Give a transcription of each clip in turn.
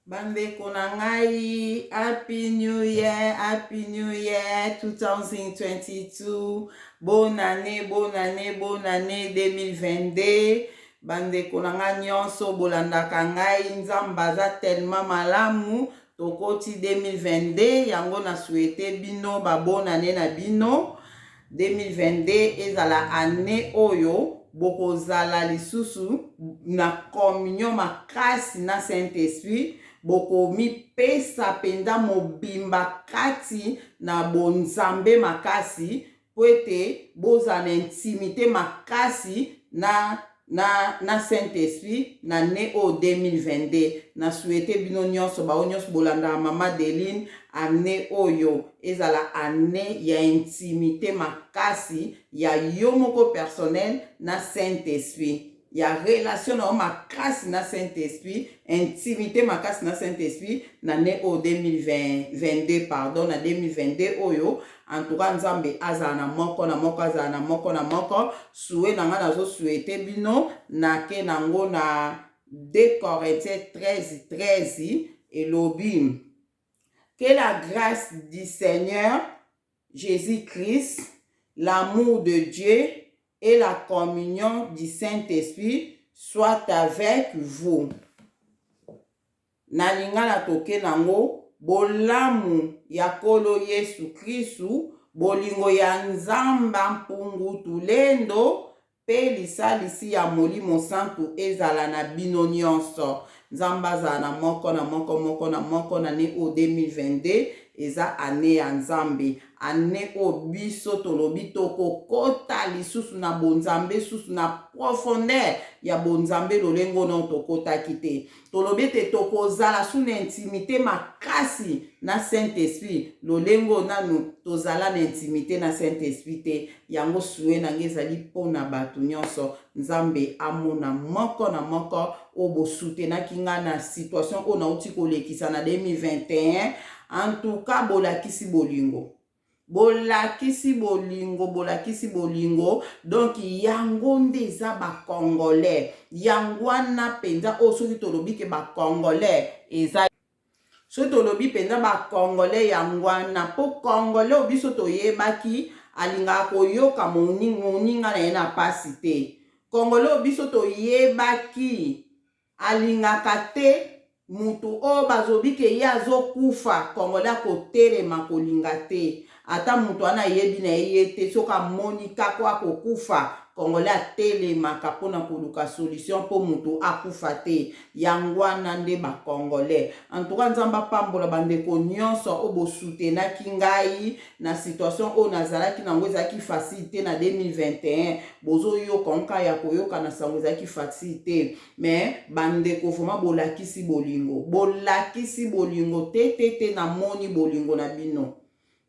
Bandeko na ngai, Happy New Year, Happy New Year 2022. Bonne année 2022. Bandeko na ngai nyonso bolandaka ngai, nzambe aza tellement malamu. Tokoti 2022, yango na souhaité bino ba bonne année na bino. 2022 ezala année oyo bokozala lisusu na communion makasi na Saint-Esprit. Bokomipesa penda mobimba kati na bonzambe makasi po ete boza na intimité makasi na Saint-Esprit na ne o 2022. Na souhaité bino nyonso bao nyonso bolanda mama Deline année oyo ezala année ya intimité makasi ya yo moko personnel na Saint-Esprit. Ya relation na makasi na Saint-Esprit, intimité makasi na Saint-Esprit na ne o 2022 pardon na 2022 oyo. En tout cas nzambe azala na moko na moko azala na moko na moko. Souhait nanga nazo souhaité bino na ke nango na 2 Corinthiens 13 elobi que la grâce du Seigneur Jésus-Christ, l'amour de Dieu et la communion du Saint-Esprit soit avec vous. Na lingala toke nango bolamu ya kolo Yesu Kristu, bolingo ya nzamba mpungu tulendo pe lisalisi ya molimo santu ezala na bino nyonso. Nzamba za na moko na moko na ne o 2022 eza ane ya nzambe. Ane o biso tolobi tokokota lisusu na bonzambe susu na profondeur ya bonzambe lolengo na tokota kite. Tolobi te tokozala su na intimité makasi na Saint-Esprit lolengo nanu tozala na intimité na Saint-Esprit te. Yango souhait nange ezali pona batu nyonso. Nzambe amona moko na moko obo soutenaki nga na situation o na uti kolekisa na 2021. En tout cas bolakisi bolingo. Bolakisi bolingo. Donc yango nde eza ba Congolais. Yangwana penza o soki tolobi ke ba Congolais eza. So tolobi penza ba Congolais yangwana po Congolais obiso toyebaki alinga koyoka moninga na ye na pasi te. Congolais obiso toyebaki alingaka te mutu o bazobi ke ye azokufa. Congolais akotelema kolinga te. Ata mutu ana yebi na ye te soka monika kwa kokufa. Congolais atelemaka pona koluka solution po mutu akufa te. Yangwana nde ba Congolais. En tout cas nzamba pambola bandeko nyonso obo soutenaki ngai na situation o nazalaki nango ezalaki facilité na 2021. Bozo yo konka ya koyoka na sango ezalaki facilité. Mais bandeko foma bolakisi bolingo. Bolakisi bolingo te na moni bolingo na bino.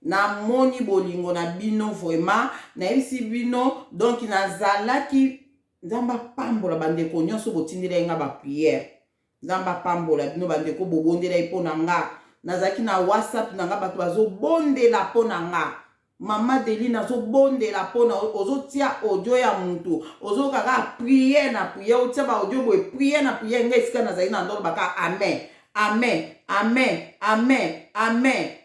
Na moni bolingo na bino vraiment na isi bino. Donc nazalaki nzamba pambola bandeko nyonso botindela nga ba prière. Nzamba pambola bino bandeko bobondela ipona nga. Nazalaki na WhatsApp na nga bato bazobondela pona nga. Mama Deline azobondela pona ozotia audio ya mutu. Ozo kaka prière na prière otia ba audio boye prière na prière nga esika nazali na ndolo baka amen. Amen.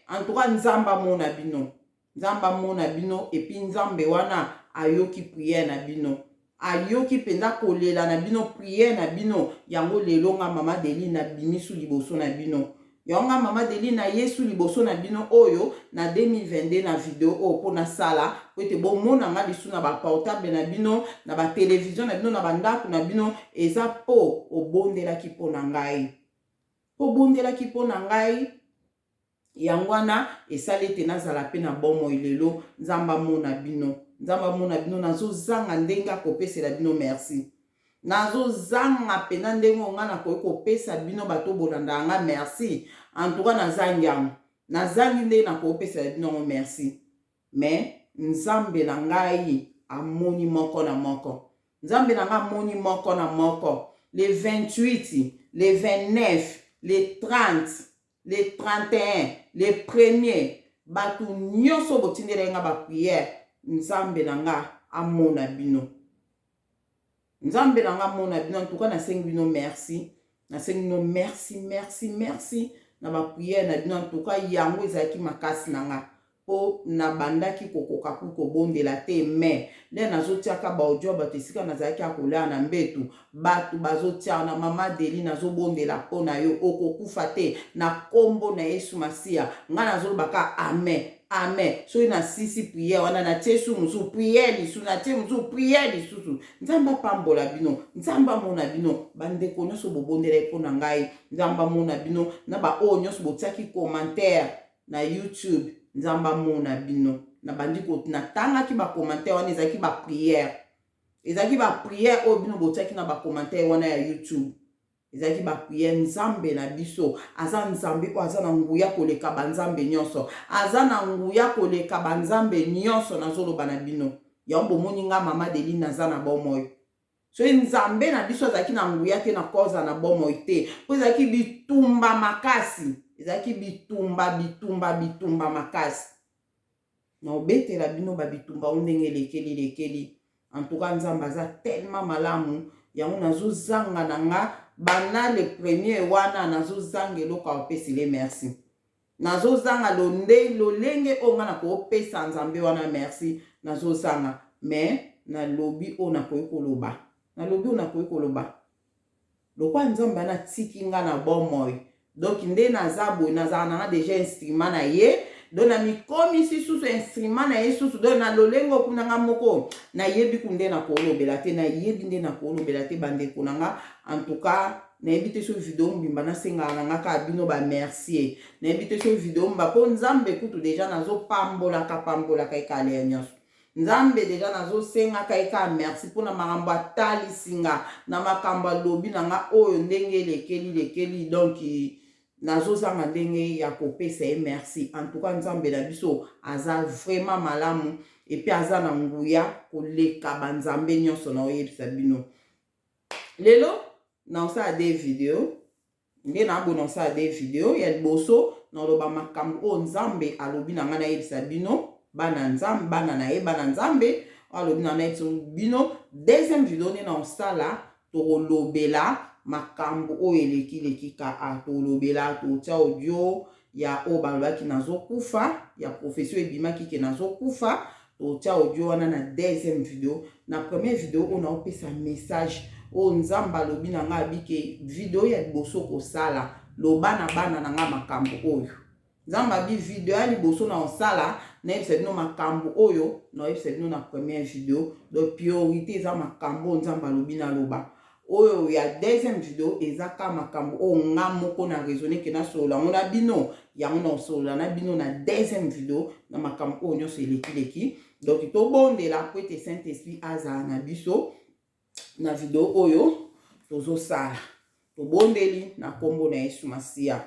En tout cas nzamba mona bino. Nzamba mona bino epi nzambe wana ayoki prière na bino. Ayoki penda kolela na bino prière na bino. Yango lelo nga mama Deline na bimisu liboso na bino. Yonga mama Deline na yesu liboso na bino oyo na 2022 na video o pona sala po ete bomona nga lisu na ba portable na bino na ba télévision na bino na bandako na bino eza po obondelaki pona ngai. Obondelaki pona ngai. Yangwana esalete nazala pe na bomo ilelo. Nzamba mona bino. Nzamba mona bino nazo zanga ndenga kopesela bino merci. Nazo zanga pena ndengo nga na kopesa bino bato bolanda nga merci. En tout cas nazangi yango. Nazangi nde na kopesela bino merci. Mais nzambe na ngai amoni moko na moko. Nzambe na nga amoni moko na moko. Le 28, le 29, le 30, le 31, le 1er, batu nyonso botindela nga ba prière. Nzambe na nga amona bino. Nzambe na nga mona bino. En tout cas na sengi bino merci. nasengi no merci merci merci na ba prière na bino en tout cas yango ezalaki makasi na nga po na bandaki kokoka ku kobondela te mais le nazotiaka baaudio bato esika nazalaki akolea na mbetu bato bazotia na mama Deli nazobondela mpo na yo okokufa te na kombo na Yesu Masiya nga nazolobaka amen amen soki na sisi prière wana natie su mosusu prière lisusu natie mosusu prière lisusu nzambe apambola bino nzambe amona bino bandeko nyonso bobondela mpo na ngai nzambe amona bino na baoyo nyonso botiaki commentaire na YouTube nzambe amona bino na bandi natangaki bacommentaire wana ezalaki baprière oyo bino botiaki na bacommentaire wana ya YouTube ezalaki baprière nzambe na biso aza nzambe oyo aza na nguya koleka banzambe nyonso aza na nguya koleka banzambe nyonso nazoloba na bino yango bomoni nga mama Deli naza na bomoi so nzambe na biso azalaki na nguya te na koza na bomoi te po ezalaki bitumba makasi ezalaki bitumba makasi na obetela bino babitumba o ndenge lekeli en tout cas nzambe aza tellement malamu yango nazozanga na nga bana le premier wana nazozanga eloko apesile merci nazozanga lolenge o nga na koopesa nzambe wana merci nazozanga mais nalobi o nakoki koloba lokwa nzambe ana tiki nga na bomoi donc nde naza boye nazala nanga déjà instrument na ye donc na mikomisi susu instrument na ye susu donc na lolengo kuna nga moko nayebi ku nde nakolobela te bandeko na nga en tout cas nayebi te so video mbimba nasengaka na nga kaka bino bamercier nayebi te so video mba mpo nzambe kutu déjà nazopambolaka ekale ya nyonso nzambe deja nazosengaka eka merci mpona makambo atalisinga na makambo alobi na nga oyo ndenge lekeli donc nazozanga ndenge ya kopesa ye merci en tout cas nzambe na biso aza vraiment malamu epi aza na nguya koleka banzambe nyonso na oyebisa bino lelo naosala de video nde nabona osala de video ya liboso naloba makambo oyo nzambe alobi na nga nayebisa bino bana nzambe alobi na nayebisa bino deuxième video nde naosala tokolobela makambo oyo eleki ka tolobela totia audio ya oyo balobaki nazokufa ya profession ebimaki ke nazokufa totia audio wana na deuxième video na première video oyo naopesa message oyo nzambe alobi na nga abike video ya liboso kosala loba na bana na nga makambo oyo nzambe abi video ya liboso na osala nayebisa bino makambo oyo naoyebisa bino na première video donc priorité eza makambo oyo nzambe alobi na loba oyo ya deuxième video ezaka makambo oyo nga moko na raisonner ke nasolola ngo na bino yango nasolola na bino na deuxième video na makambo oyo nyonso eleki donc tobondela po ete Saint Esprit azala na biso na video oyo tozosala tobondeli na kombo na Yesu Masiya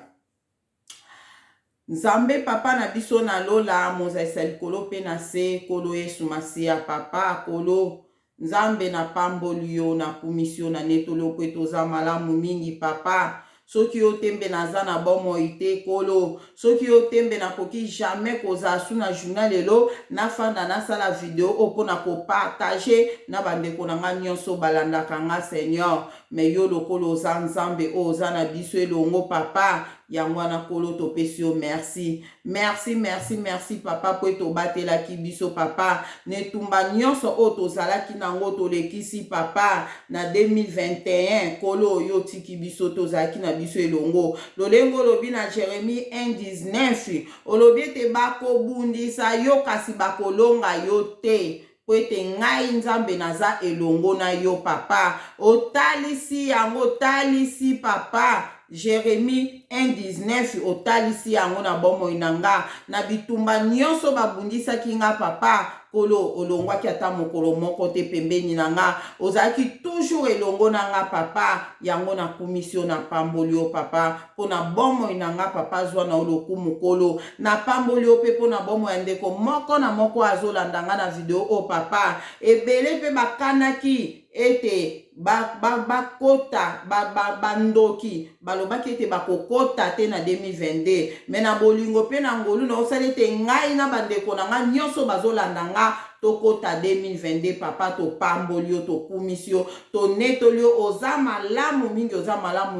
nzambe papa na biso na lola mozalisa likolo pe na se kolo Yesu Masiya papa kolo nzambe na pamboli yo na kumisio na netolo kwe toza malamu mingi papa soki yo tembe naza na bomoi te kolo soki yo tembe nakoki jamais kozala su na journal lelo nafanda nasala video opo na kopartage na bandeko na nga nyonso balandaka nga Seigneur me yo lokolo oza nzambe oyo oza na biso elongo papa yango wana kolo topesi yo merci papa po tobatelaki biso papa netumba nyonso oyo tozalaki nango tolekisi papa na 2021 kolo oyo tiki biso tozalaki na biso elongo lolengo lobi na Jérémie 1:19 olobi ete bakobundisa yo kasi bakolonga yo te po ete ngai nzambe naza elongo na yo papa otalisi yango talisi papa Jérémie 1:19 otalisi yango na bomoi na nga na bitumba nyonso babundisaki nga papa kolo olongwaki ata mokolo moko te pembeni na nga ozalaki toujours elongo na nga papa yango na kumisio na pamboli yo papa mpona bomoi na nga papa zwa na olokumu kolo na pamboli yo mpe mpona bomoi ya ndeko moko na moko azolanda nga na video o papa ebele mpe bakanaki ete bakota bandoki balobaki ete bakokota te na 2022 me na bolingo mpe na ngolu na osala ete ngai na bandeko na nga nyonso bazolanda nga tokota 2022 papa topamboli yo tokumisi yo tonetoli yo oza malamu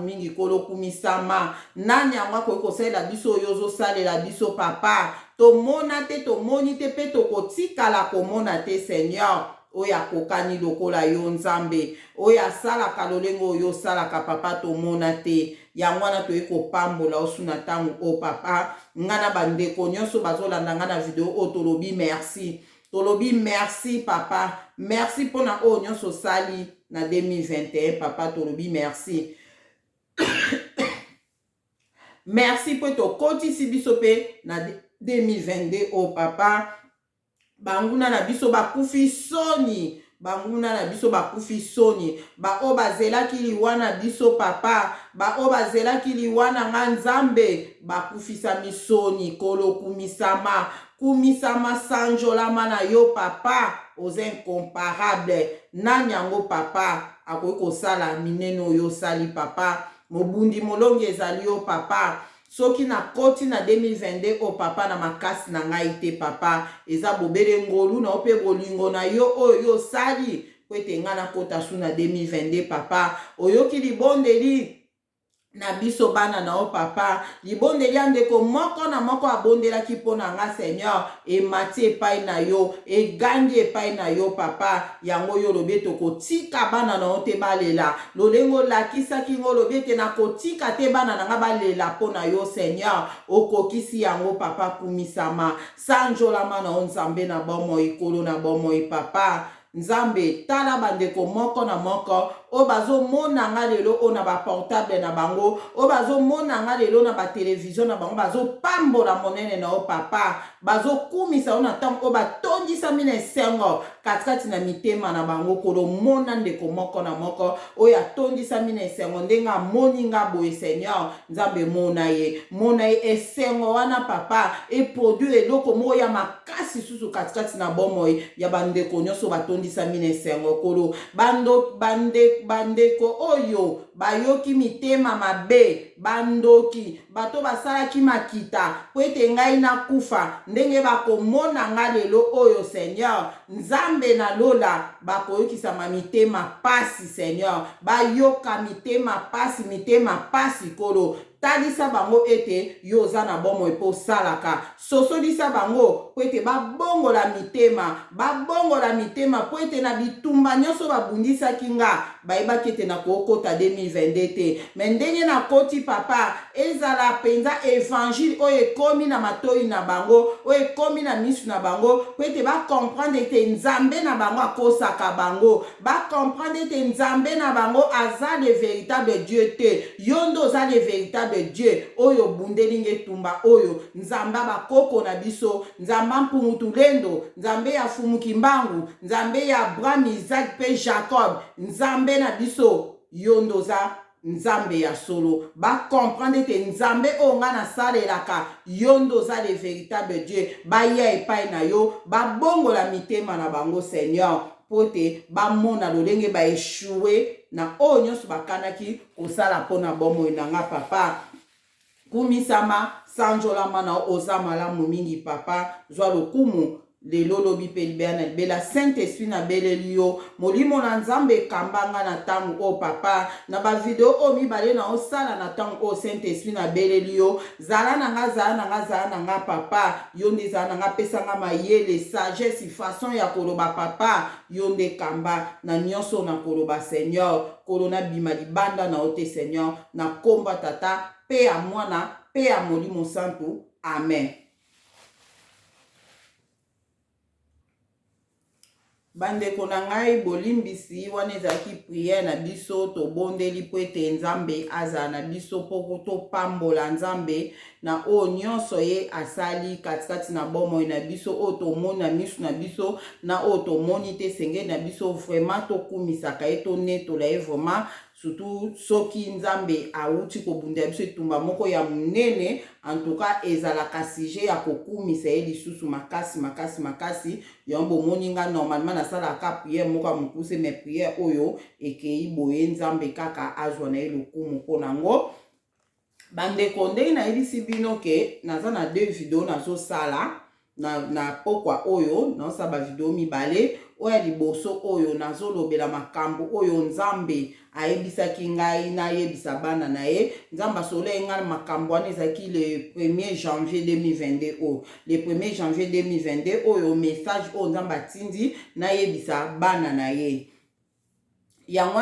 mingi kolo kumisama nani yango akoki kosalela biso oyo ozosalela biso papa tomona te tomoni te mpe tokotikala komona te seigneur oyo akokani lokola yo nzambe oyo asalaka lolenge oyo osalaka papa tomona te yango wana toyei kopambola osu na ntango o papa nga na bandeko nyonso bazolanda nga na video oyo tolobi merci tolobi merci papa merci mpona oyo nyonso osali na 2021 papa tolobi merci merci mpo tokotisi biso mpe na 2022 o papa banguna na biso bakufi soni banguna na biso bakufi soni baoyo bazelaki liwa na biso papa baoyo bazelaki liwa na nga nzambe bakufisami soni kolo kumisama sanjolama na yo papa oza incomparable nani yango papa akoki kosala minene oyo osali papa mobundi molongi ezali yo papa soki nakoti na 2022 o papa na makasi na ngai te papa eza bobele ngolu na ope bolingo na yo oyo osali po ete ngai nakota su na 2022 papa oyoki libondeli na biso bana na o papa libondeli ya ndeko moko na moko abondelaki mpo na nga seigneur emati epai na yo egangi epai na yo papa yango yo lobi ete kotika bana na yo te balela lolenge olakisaki ngo lobi ete nakotika te bana na nga balela mpo na yo seigneur okokisi yango papa kumisama sanjolama na yo nzambe na bomoi kolo na bomoi papa nzambe tala bandeko moko na moko o bazomona nga lelo o na baportable na bango o bazomona nga lelo na batelevizio na bango bazopambola monene na o papa bazokumisa o na ntango o batondisami na esengo katikati na mitema na bango kolomona ndeko moko na moko oyo atondisami na esengo ndenge amoni nga boye seigneur nzambe mona ye esengo wana papa eproduire eloko moko ya makasi susu katikati na bomoi ya bandeko nyonso batondisami na esengo kolo bandeko oyo bayoki mitema mabe bandoki bato basalaki makita po ete ngai nakufa ndenge bakomona nga lelo oyo seigneur nzambe na lola bakoyokisama mitema pasi seigneur bayoka mitema pasi kolo talisa bango ete yo oza na bomoi mpo osalaka sosolisa bango po ete babongola mitema po ete na bitumba nyonso babundisaki nga bayebaki ete nakokota 2022 te me ndenge nakoti papa ezala mpenza evangile oyo ekomi na matoi na bango oyo ekomi na misu na bango po ete bakomprendre ete nzambe na bango akosaka bango bakomprendre ete nzambe na bango aza le véritable Dieu te yo nde oza le véritable Dieu oyo bundeli ngetumba oyo nzamba bakoko na biso nzamba mpumutu lendo nzambe ya fumuki mbangu nzambe ya Abraham Isaac pe Jacob nzambe na biso yo ndoza nzambe ya solo bakomprendre ete nzambe oyo nga nasalelaka yo ndoza le véritable Dieu baya epai na yo babongola mitema na bango seigneur po ete bamona lolenge baeshue na oyo nyonso bakanaki kosala mpona bomoi na nga papa kumisama sanjolama na oza malamu mingi papa zwa lokumu lelo lobi mpe libela na libela saint esprit na beleli yo molimo na nzambe ekambanga na ntango oyo papa na bavideo oyo mibale na osala na ntango oyo saint esprit na beleli yo zala na nga papa yo nde zala na nga pesanga mayele sagesse façon ya koloba papa yo nde kamba na nyonso na koloba seigneur kolo na bima libanda na ote seigneur na komba tata pe ya mwana pe ya molimo santu amen. Bandeko na ngai bolimbisi wana ezalaki priere na biso tobondeli po ete nzambe azala na biso mpo topambola nzambe na oyo nyonso ye asali katikati na bomoi na biso oyo tomoni na misu na biso na oyo tomoni te sengeli na biso vraiment tokumisaka ye tonetola ye vraiment surtout soki nzambe awuti kobunda biso etumba moko ya munene en tout cas ezalaka sujet ya kokumisa ye lisusu makasi yango bomoni nga normalement nasalaka prière moko ya mokuse mais prière oyo ekei boye nzambe kaka azwa na ye lokumu mpo nango. Bandeko ndenge nayebisi bino ke naza na 2 video nazosala na pokwa oyo naosala bavideo mibale. Oyo ya liboso oyo nazolobela makambo oyo nzambe ayebisaki ngai nayebisa bana na ye. Nzambe asololi ngai makambo wana ezalaki le 1er janvier 2022 oyo. Le 1er janvier 2022 oyo message oyo nzambe atindi nayebisa bana na ye. Yango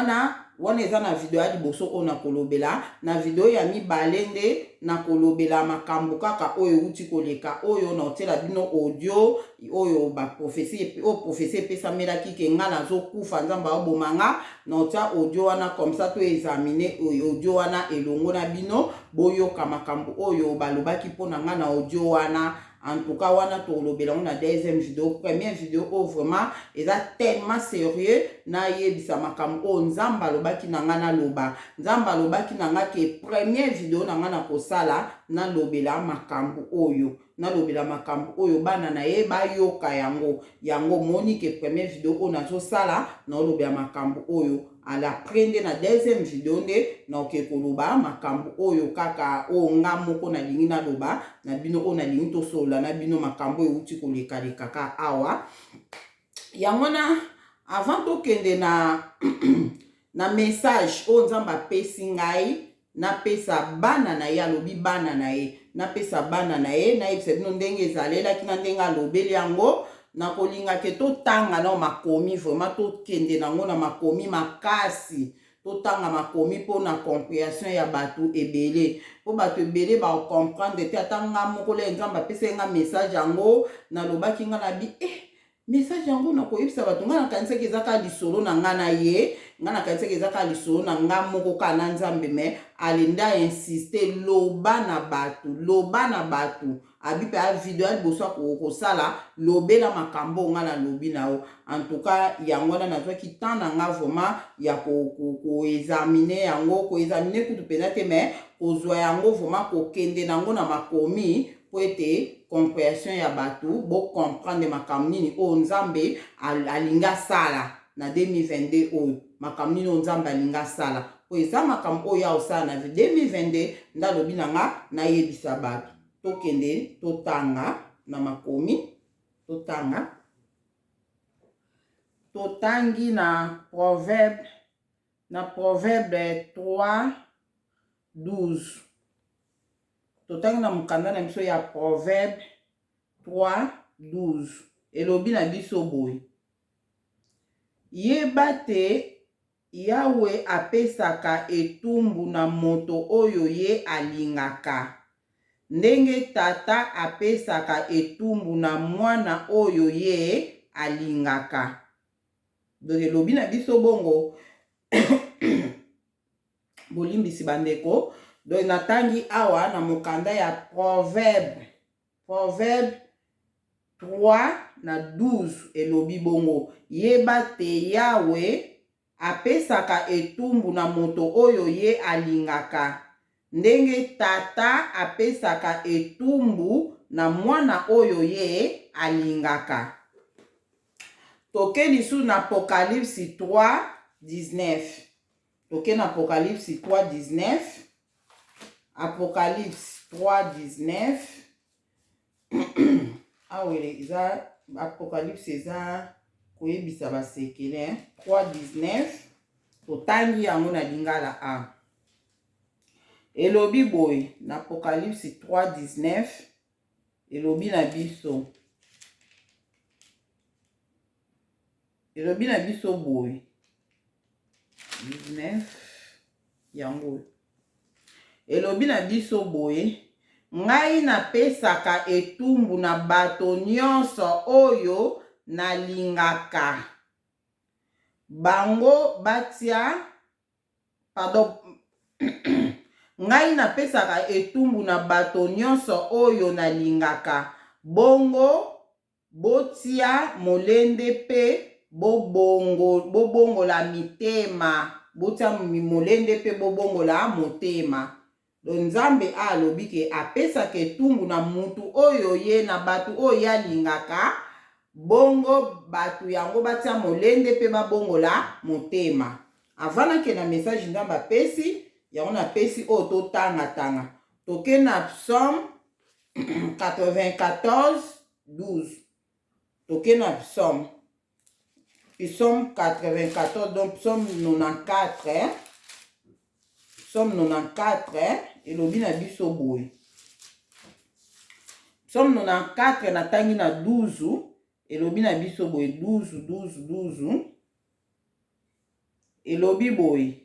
wana eza na video ya liboso oyo nakolobela. Na video ya mibale nde nakolobela makambo kaka oyo euti koleka oyo naotiela bino audio oyo prophétie epesamelaki ke nga nazokufa nzambe aboma nga naotia audio wana comme ça to examine audio wana elongo na bino boyoka makambo oyo balobaki mpona nga na audio wana. En tout cas, wana tolobela na deuxième vidéo. Première vidéo oh vraiment eza tellement sérieux na yebisa makambo o nzamba lobaki na nga na loba. Nzamba lobaki na nga ke première vidéo na nga na kosala na lobela makambo oyo. Na lobela makambo oyo bana na ye bayoka yango moni ke première vidéo o nazo sala na lobela makambo oyo. Ala prendre na deuxième vidéo nde na oke koloba makambo oyo kaka o nga moko na lingi na loba na bino o na lingi to sola na bino makambo euti koleka kaka awa. Yango na avant to kende na na message o nzamba pesi ngai na pesa bana na ye alobi bana na ye na pesa bana na ye na yebisa bino ndenge ezalelaki na ndenge alobeli yango. Na kolinga ke to tanga na makomi vraiment to kende nango na makomi makasi to tanga makomi po na compréhension ya batu ebele po batu ebele ba comprendre te atanga moko le nzamba pesa nga message yango na lobaki nga na bi message yango na koyebisa batu nga na kanisa ke zaka lisolo na nga na ye nga na kanisa ke zaka lisolo na nga moko kana nzambe me alenda insister loba na batu abipe a video liboso kosala lobela makambo nga na lobi na o. En tout cas yango wana nazwaki temps na nga vraiment ya ko examiner yango ko examiner kutu pena te mais kozwa yango vraiment kokende nango na makomi po ete compréhension ya batu bo comprendre makambo nini o nzambe alinga sala na 2022 oyo makambo nini o nzambe alinga sala po eza makambo oyo ya osala na 2022 ndalobi na nga nayebisa batu. Tokende totanga na makomi totangi na proverbe 3:12 totangi na mukanda na biso ya proverbe 3:12 elobi na biso boye yeba te Yawe apesaka etumbu na moto oyo ye alingaka ndenge tata apesaka etumbu na mwana oyo ye alingaka. Donc elobi na biso bongo bolimbisi bandeko. Donc natangi awa na mokanda ya proverbe 3:12 elobi bongo yeba te Yawe apesaka etumbu na moto oyo ye alingaka ndenge tata apesaka etumbu na mwana oyo ye alingaka. Toke lisu na Apocalypse 3:19. Toke na Apocalypse 3:19. Apocalypse 3:19. Awele eza Apocalypse eza koyebisa basekele 3:19. Totangi yango na lingala a. Elobi boy na Apocalypse 3:19 elobi na biso boy 19 yango elobi na biso boye ngai napesaka etumbu na bato nyonso oyo nalingaka bango batia ngai napesaka etumbu na bato nyonso oyo nalingaka bongo botia molende pe bobongola mitema botia molende pe bobongola motema. Do nzambe alobi ke apesaka etumbu na mutu oyo ye na batu oyo alingaka, bongo batu yango batia molende pe babongola motema. Avant ke na message nzambe apesi, yango na pesi oyo totanga. Toke na Psaume 94, 12. Toke na Psaume 94, donc Psaume 94, Psaume 94, elobi na biso boye. Psaume 94 na tangi na 12, elobi na biso boye 12. Elobi boye.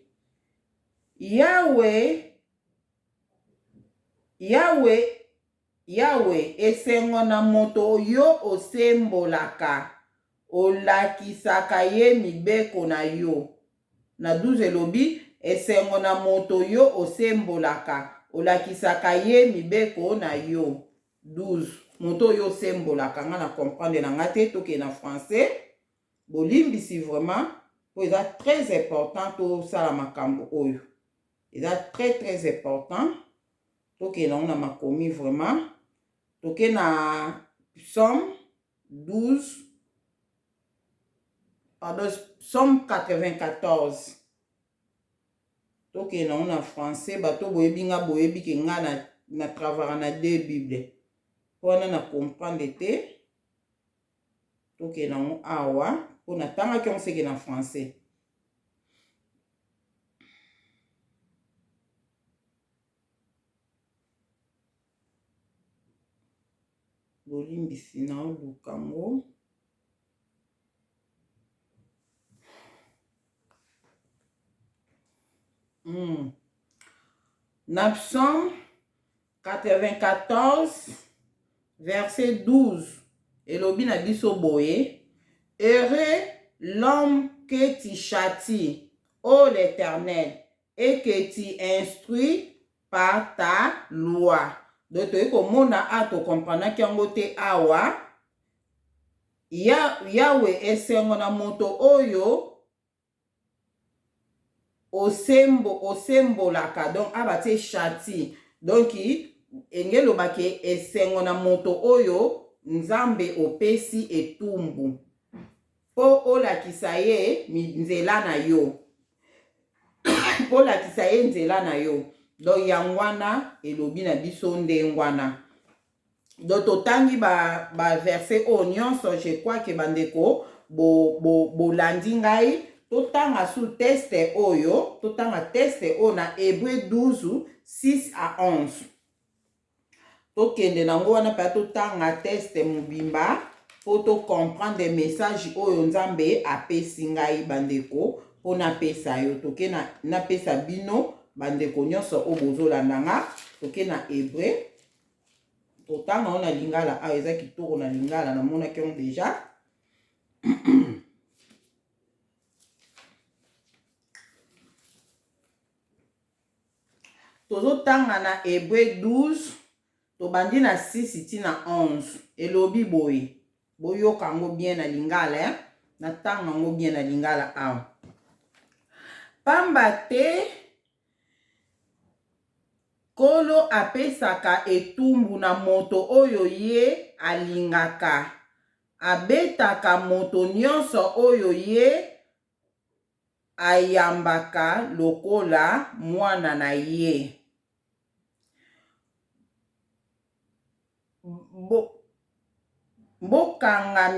Yahweh esengo na moto yo osembolaka, olakisaka ye mibeko na yo. Na 12 elobi esengo na moto yo osembolaka, olakisaka ye mibeko na yo. 12 moto yo osembolaka, nga na comprendre na nga te, toke na français. Bolimbisi vraiment, po eza très important to sala makambo oyo. Eza très important. Toke na ona makomi vraiment. Toke na Psaume 12. Pardon, Psaume 94. Toke na ona français. Bato boyebi nga boyebi ke nga na travara na deux Bibles. Pona na comprendre te. Toke na on awa. Pona tanga ki on seke na français. Bolimbisi na lukango. Na Psaume 94, verset 12. Elobi na biso boye. Heureux l'homme que tu châties, ô l'Éternel, et que tu instruis par ta loi. Donc, tu komona ato comprendre ki yango te awa. Yahweh esengo na moto oyo osembolaka. Donc, abate chati. Donc, engelo bake esengo na moto oyo nzambe opesi etumbu. Po olakisa ye nzela na yo. Po olakisa ye nzela na yo. Donc yangwana elobi na biso ndengwana. Donc totangi ba verset o nyonso, je crois que bandeko bolandi ngai totanga sous teste oyo, totanga teste o na Hébreu 12 6 à 11. Tokende nango wana pa totanga teste mobimba po to comprendre des messages oyo nzambe apesi ngai bandeko po na pesa yo. Toke na pesa bino bandeko nyonso o bozolanda nga. Toke na Hébreu totanga ona lingala a eza kitoko na lingala na mona kion déjà. Tozotanga na Hébreu 12 tobandi na 6 tina 11. Elobi boye. Boyoka ngo bien na lingala, na tanga ngo bien na lingala awa. Pamba te Kolo apesaka etumbu na moto oyo ye alingaka. Abetaka moto nyonso oyo ye ayambaka lokola mwana na ye. Bokanga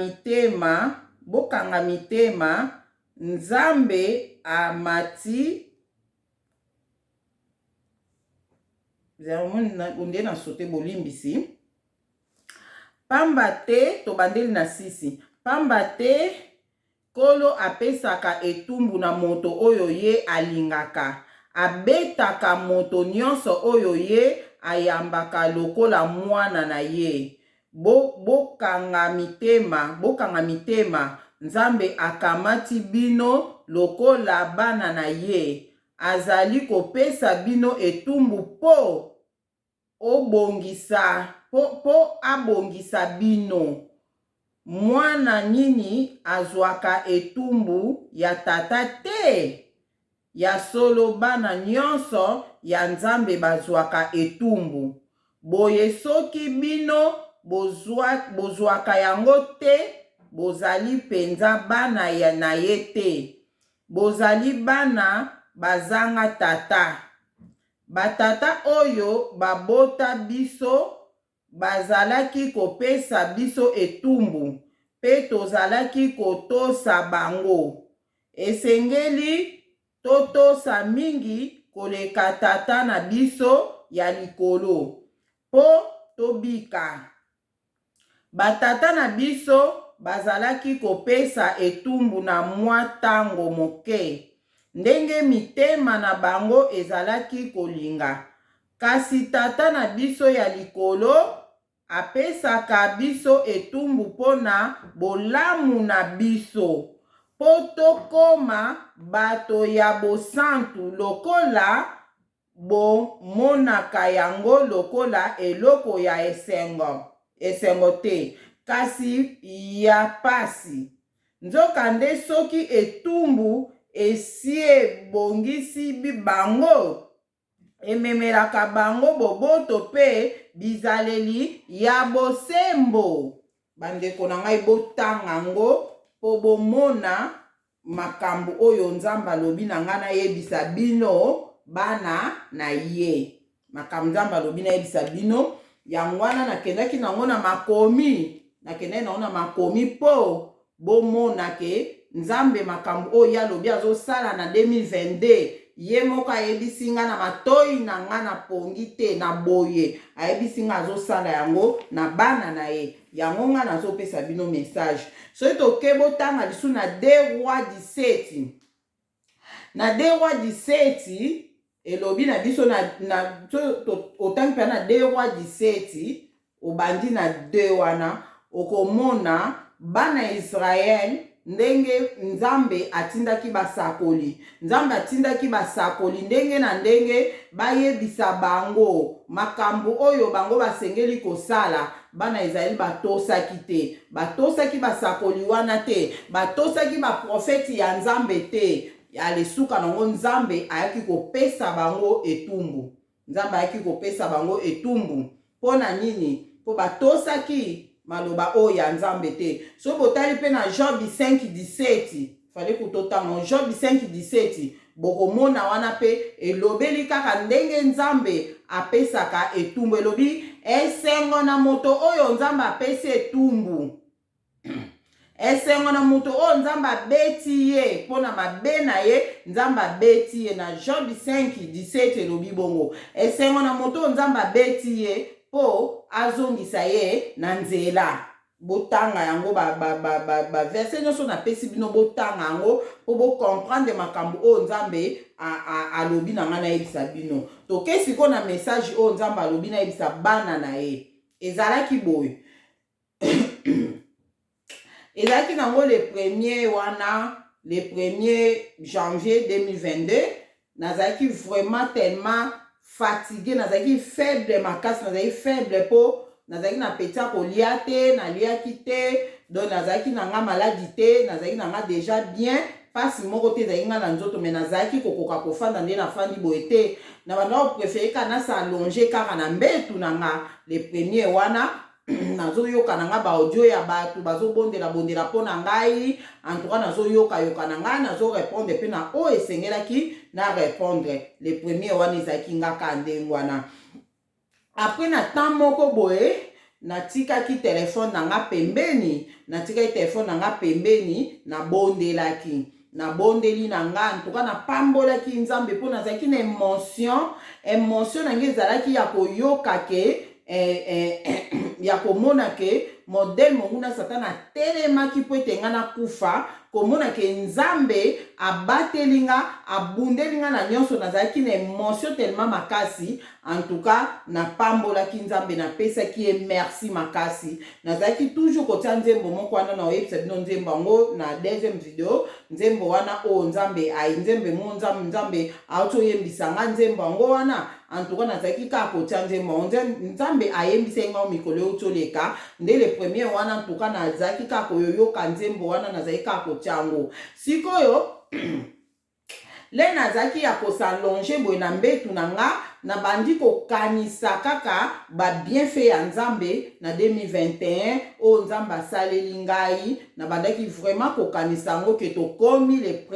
mitema, Nzambe amati. Onde na sote bolimbisi. Pamba te tobandeli na sisi. Pamba te Kolo apesaka etumbu na moto oyo ye alingaka. Abetaka moto nyonso oyo ye ayambaka lokola mwana na ye. Bokanga mitema, Nzambe akamati bino lokola bana na ye. Azali kopesa bino etumbu po abongisa bino. Mwana nini azwaka etumbu ya tata te? ya solo bana nyonso ya nzambe bazwaka etumbu. Boye soki bino bozwaka yango te, bozali penza bana ya na ye te. Bozali bana bazanga tata. Batata oyo babota biso bazalaki kopesa biso etumbu, pe tozalaki kotosa bango. Esengeli totosa mingi koleka tata na biso ya likolo, po tobika. Batata na biso bazalaki kopesa etumbu na mwa tango moke, ndenge mitema na bango ezalaki kolinga. Kasi tata na biso ya likolo apesaka biso etumbu pona bolamu na biso, po tokoma bato ya bosantu lokola bomonaka yango lokola eloko ya esengo te, kasi ya pasi. Nzokande soki etumbu esi ebongisi bango, ememelaka bango boboto pe bizaleli ya bosembo. Bandeko na ngai botanga ngo po bomona makambo oyo Nzambe alobi na ngai nayebisa bino bana na ye. Makambo Nzambe alobi nayebisa bino, yango wana nakendaki nango na makomi, nakendaki nango na makomi po bomona ke Nzambe makambo oyo alobi azosala na 2022 ye moko ayebisi nga na matoi na nga na pongi te na boye, ayebisi nga azosala yango na bana na ye. Yango nga nazopesa bino message. Soki toke botanga lisu na 2 Rois 17, na 2 Rois 17 elobi na biso otangi mpe na 2 Rois 17 obandi na 2 wana okomona bana Israel ndenge Nzambe atindaki basakoli. Nzambe atindaki basakoli ndenge na ndenge bayebisa bango makambo oyo bango basengeli kosala. Bana Israeli batosaki te, batosaki basakoli wana te, batosaki baprofeti ya Nzambe te. Alesuka nango Nzambe ayaki kopesa bango etumbu. Nzambe ayaki kopesa bango etumbu. Pona nini? Po batosaki maloba oyo ya Nzambe te. So botali pe na Job 5:17, fallait kutotanga Job 5:17, bokomona wana pe elobeli kaka ndenge Nzambe apesaka etumbu. Elobi esengo na moto oyo Nzambe apesi etumbu. Esengo na moto oyo Nzambe abeti ye pona mabe na ye, Nzambe abeti ye. Na Job 5:17 elobi bongo, esengo na moto oyo Nzambe abeti ye po azongisa ye na nzela. Botanga yango ba verset nyonso na pesi bino, botanga yango po bo comprendre makambo oyo Nzambe alobi na nga nayebisa bino. Toke siko na message oyo Nzambe alobi nayebisa bana na ye. Ezalaki boye. Ezalaki nango le 1er janvier 2022. Nazalaki vraiment tellement fatigué, nazalaki faible makasi, nazalaki faible po nazalaki na petia kolia te, naliaki te, donc nazalaki na nga maladi te, nazalaki na nga déjà bien, pasi moko te ezalaki nga na nzoto, mais nazalaki kokoka kofanda nde nafandi boye te. Na banda préféré ka nasa allonger kaka na mbetu na nga le 1er wana. Nazoyoka na nga ba audio ya bato bazobondela mpo na ngai. En tout cas nazoyoka na ngai, nazorépondre pe na oyo esengelaki na répondre. Le 1er wana ezalaki nga ka ndenge wana. Après na temps moko boye natikaki telefone na nga pembeni, nabondelaki. Nabondeli na nga, en tout cas napambolaki Nzambe mpo nazalaki na émotion na ngai ezalaki ya koyoka ke ya komona ke modèle monguna Satana telemaki po ete nga nakufa, komona ke Nzambe abatelinga, abundelinga na nyonso. Nazalaki na émotion tellement makasi. En tout cas napambolaki Nzambe, napesaki ye merci makasi. Nazalaki toujours kotia nzembo moko wana na oyebisa bino nzembo yango na deuxième vidéo. Nzembo wana o Nzambe ai nzembe mo Nzambe auto yembisa nga nzembo yango wana. En tout cas nazalaki kaka kotia nzembo Nzambe ayembisa nga mikolo otoleka. Nde le 1er wana en tout cas nazalaki kaka koyoyoka nzembo wana, nazalaki kaka kotia ngo. Sikoyo le nazaki ya kosalonge boye na mbetu na nga na bandi kokanisa kaka ba bienfait ya nzambe na 2021 o nzambe asaleli ngai na bandaki vraiment kokanisa ngo ke tokomi le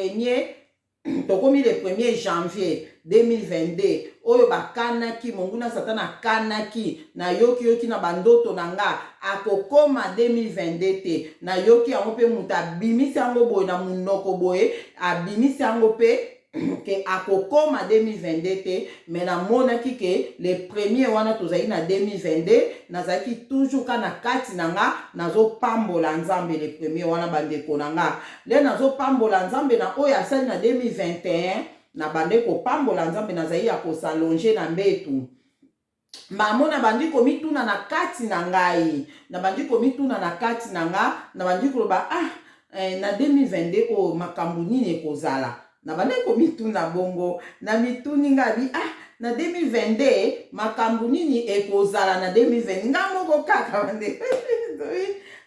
1er janvier 2022 oyo bakanaki monguna satana akanaki na yoki na bandoto na nga akokoma 2022 te na yoki yango mpe moto abimisi yango boye na munoko boye abimisi yango mpe ke akokoma 2022 te mais namonaki ke le premier wana tozali na 2022 nazalaki toujours ka na kati na nga nazopambola nzambe le premier wana bandeko na nga le nazopambola nzambe na oyo asali na 2021 na bandeko pambola nzambe nazali ya kosalonge na mbetu mamona bandi komituna na kati na ngai na bandi komituna na kati na nga na bandi koloba na 2022 o makambo nini ekozala na bandi komituna bongo na mituni ngabi na 2022 makambo nini ekozala na 2020 ngamoko kaka bande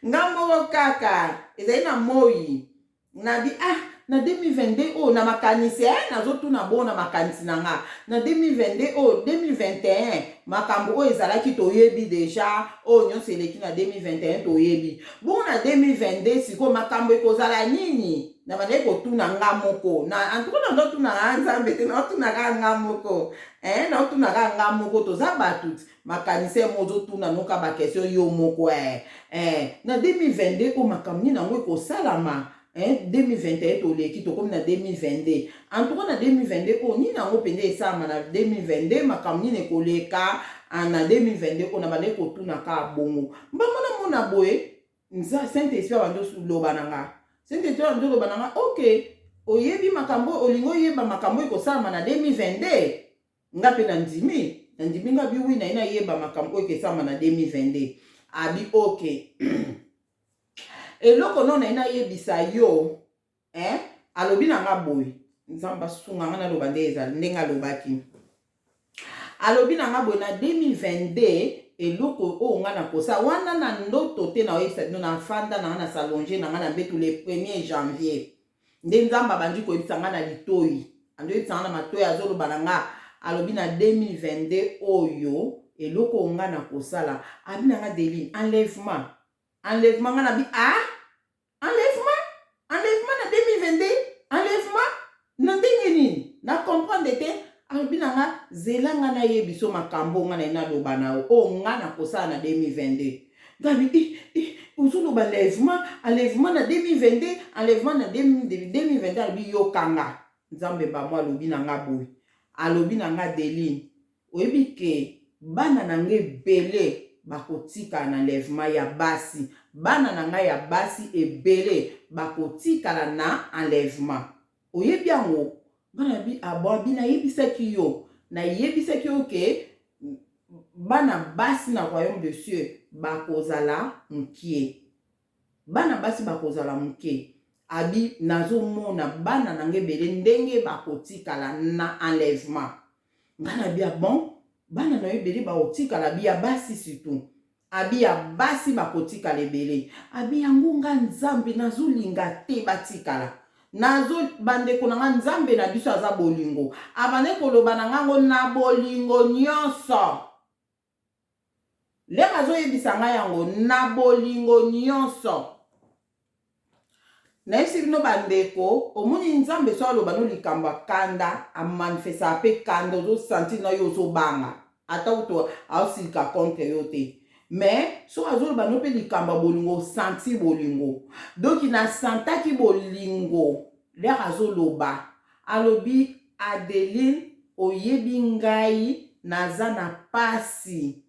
ngamoko kaka ezali na moi nabi na 2022 na makanisi nazotuna bona makanisi na nga na 2022 2021 makambo ezalaki toyebi deja nyonso eleki na 2021 toyebi bongo na 2022 siko makambo ekozala nini na bande kotuna nga moko na antuko na ndotuna nga nzambe te naotuna nga moko naotuna nga moko toza batuti makanisi mozotuna noka bakestion yo moko na 2022 makambo nini yango ekosalama 2021 toleki tokomi na 2022 en tout cas na 2022 nini yango pende esama na 2022 makambo nini ekoleka na 2022 na bande kotuna ka bongo mbamona mona boye Saint-Esprit bando loba na nga Saint-Esprit bando loba na nga oyebi makambo olingo yeba makambo ekosama na 2022 nga pe na ndimi nga biwi na ina yeba makambo ekosama na 2022 abi eloko nona ina yebisa yo alobi na nga boy nzamba sunga nga naloba nde ezali ndenge alobaki alobi na nga boy na 2022 eloko oyo nga na kosa wana na ndoto te na oyebisa bino na fanda na nga na salonge na nga na mbetu le 1er janvier nde nzamba bandi koyebisa nga na litoi ando yebisa nga na matoi azoloba na nga alobi na 2022 oyo eloko nga na kosala abi na nga Deline enlèvement nga na bi enlèvement na 2022 enlèvement na ndenge nini na comprendre te alobi na nga zela nga na ye biso makambo nga na ina loba na nga na kosala na 2022 ngabi uzoloba enlèvement na 2022 enlèvement na 2022 alobi yokanga nzambe bamo alobi na nga boy alobi na nga Deline oyebi ke bana na nga ebele bakotika na enlèvement ya basi bana na nga ya basi ebele bakotikala na enlèvement oyebi yango bana bi abobi na yebisaki yo ke bana basi na royaume de cieux bakozala mkie bana basi bakozala mkie abi nazomona bana na nga ebele ndenge bakotikala na enlèvement ngana bi bana na ebele bakotikala bi ya basi surtout abi ya basi bakotikala ebele abi yango nga nzambe nazolinga te batikala nazo bandeko na nga nzambe na biso aza bolingo abane koloba na ngango na bolingo nyonso le azoyebisa nga yango na bolingo nyonso na esi bino bandeko omoni nzambe so aloba no likambo kanda amanifesta pe kanda ozosanti na yo ozobanga ata uto aosilika contre yo te mais so azoloba no pe likambo bolingo santi bolingo donc na santaki bolingo le azoloba alobi Adeline oyebi ngai naza na pasi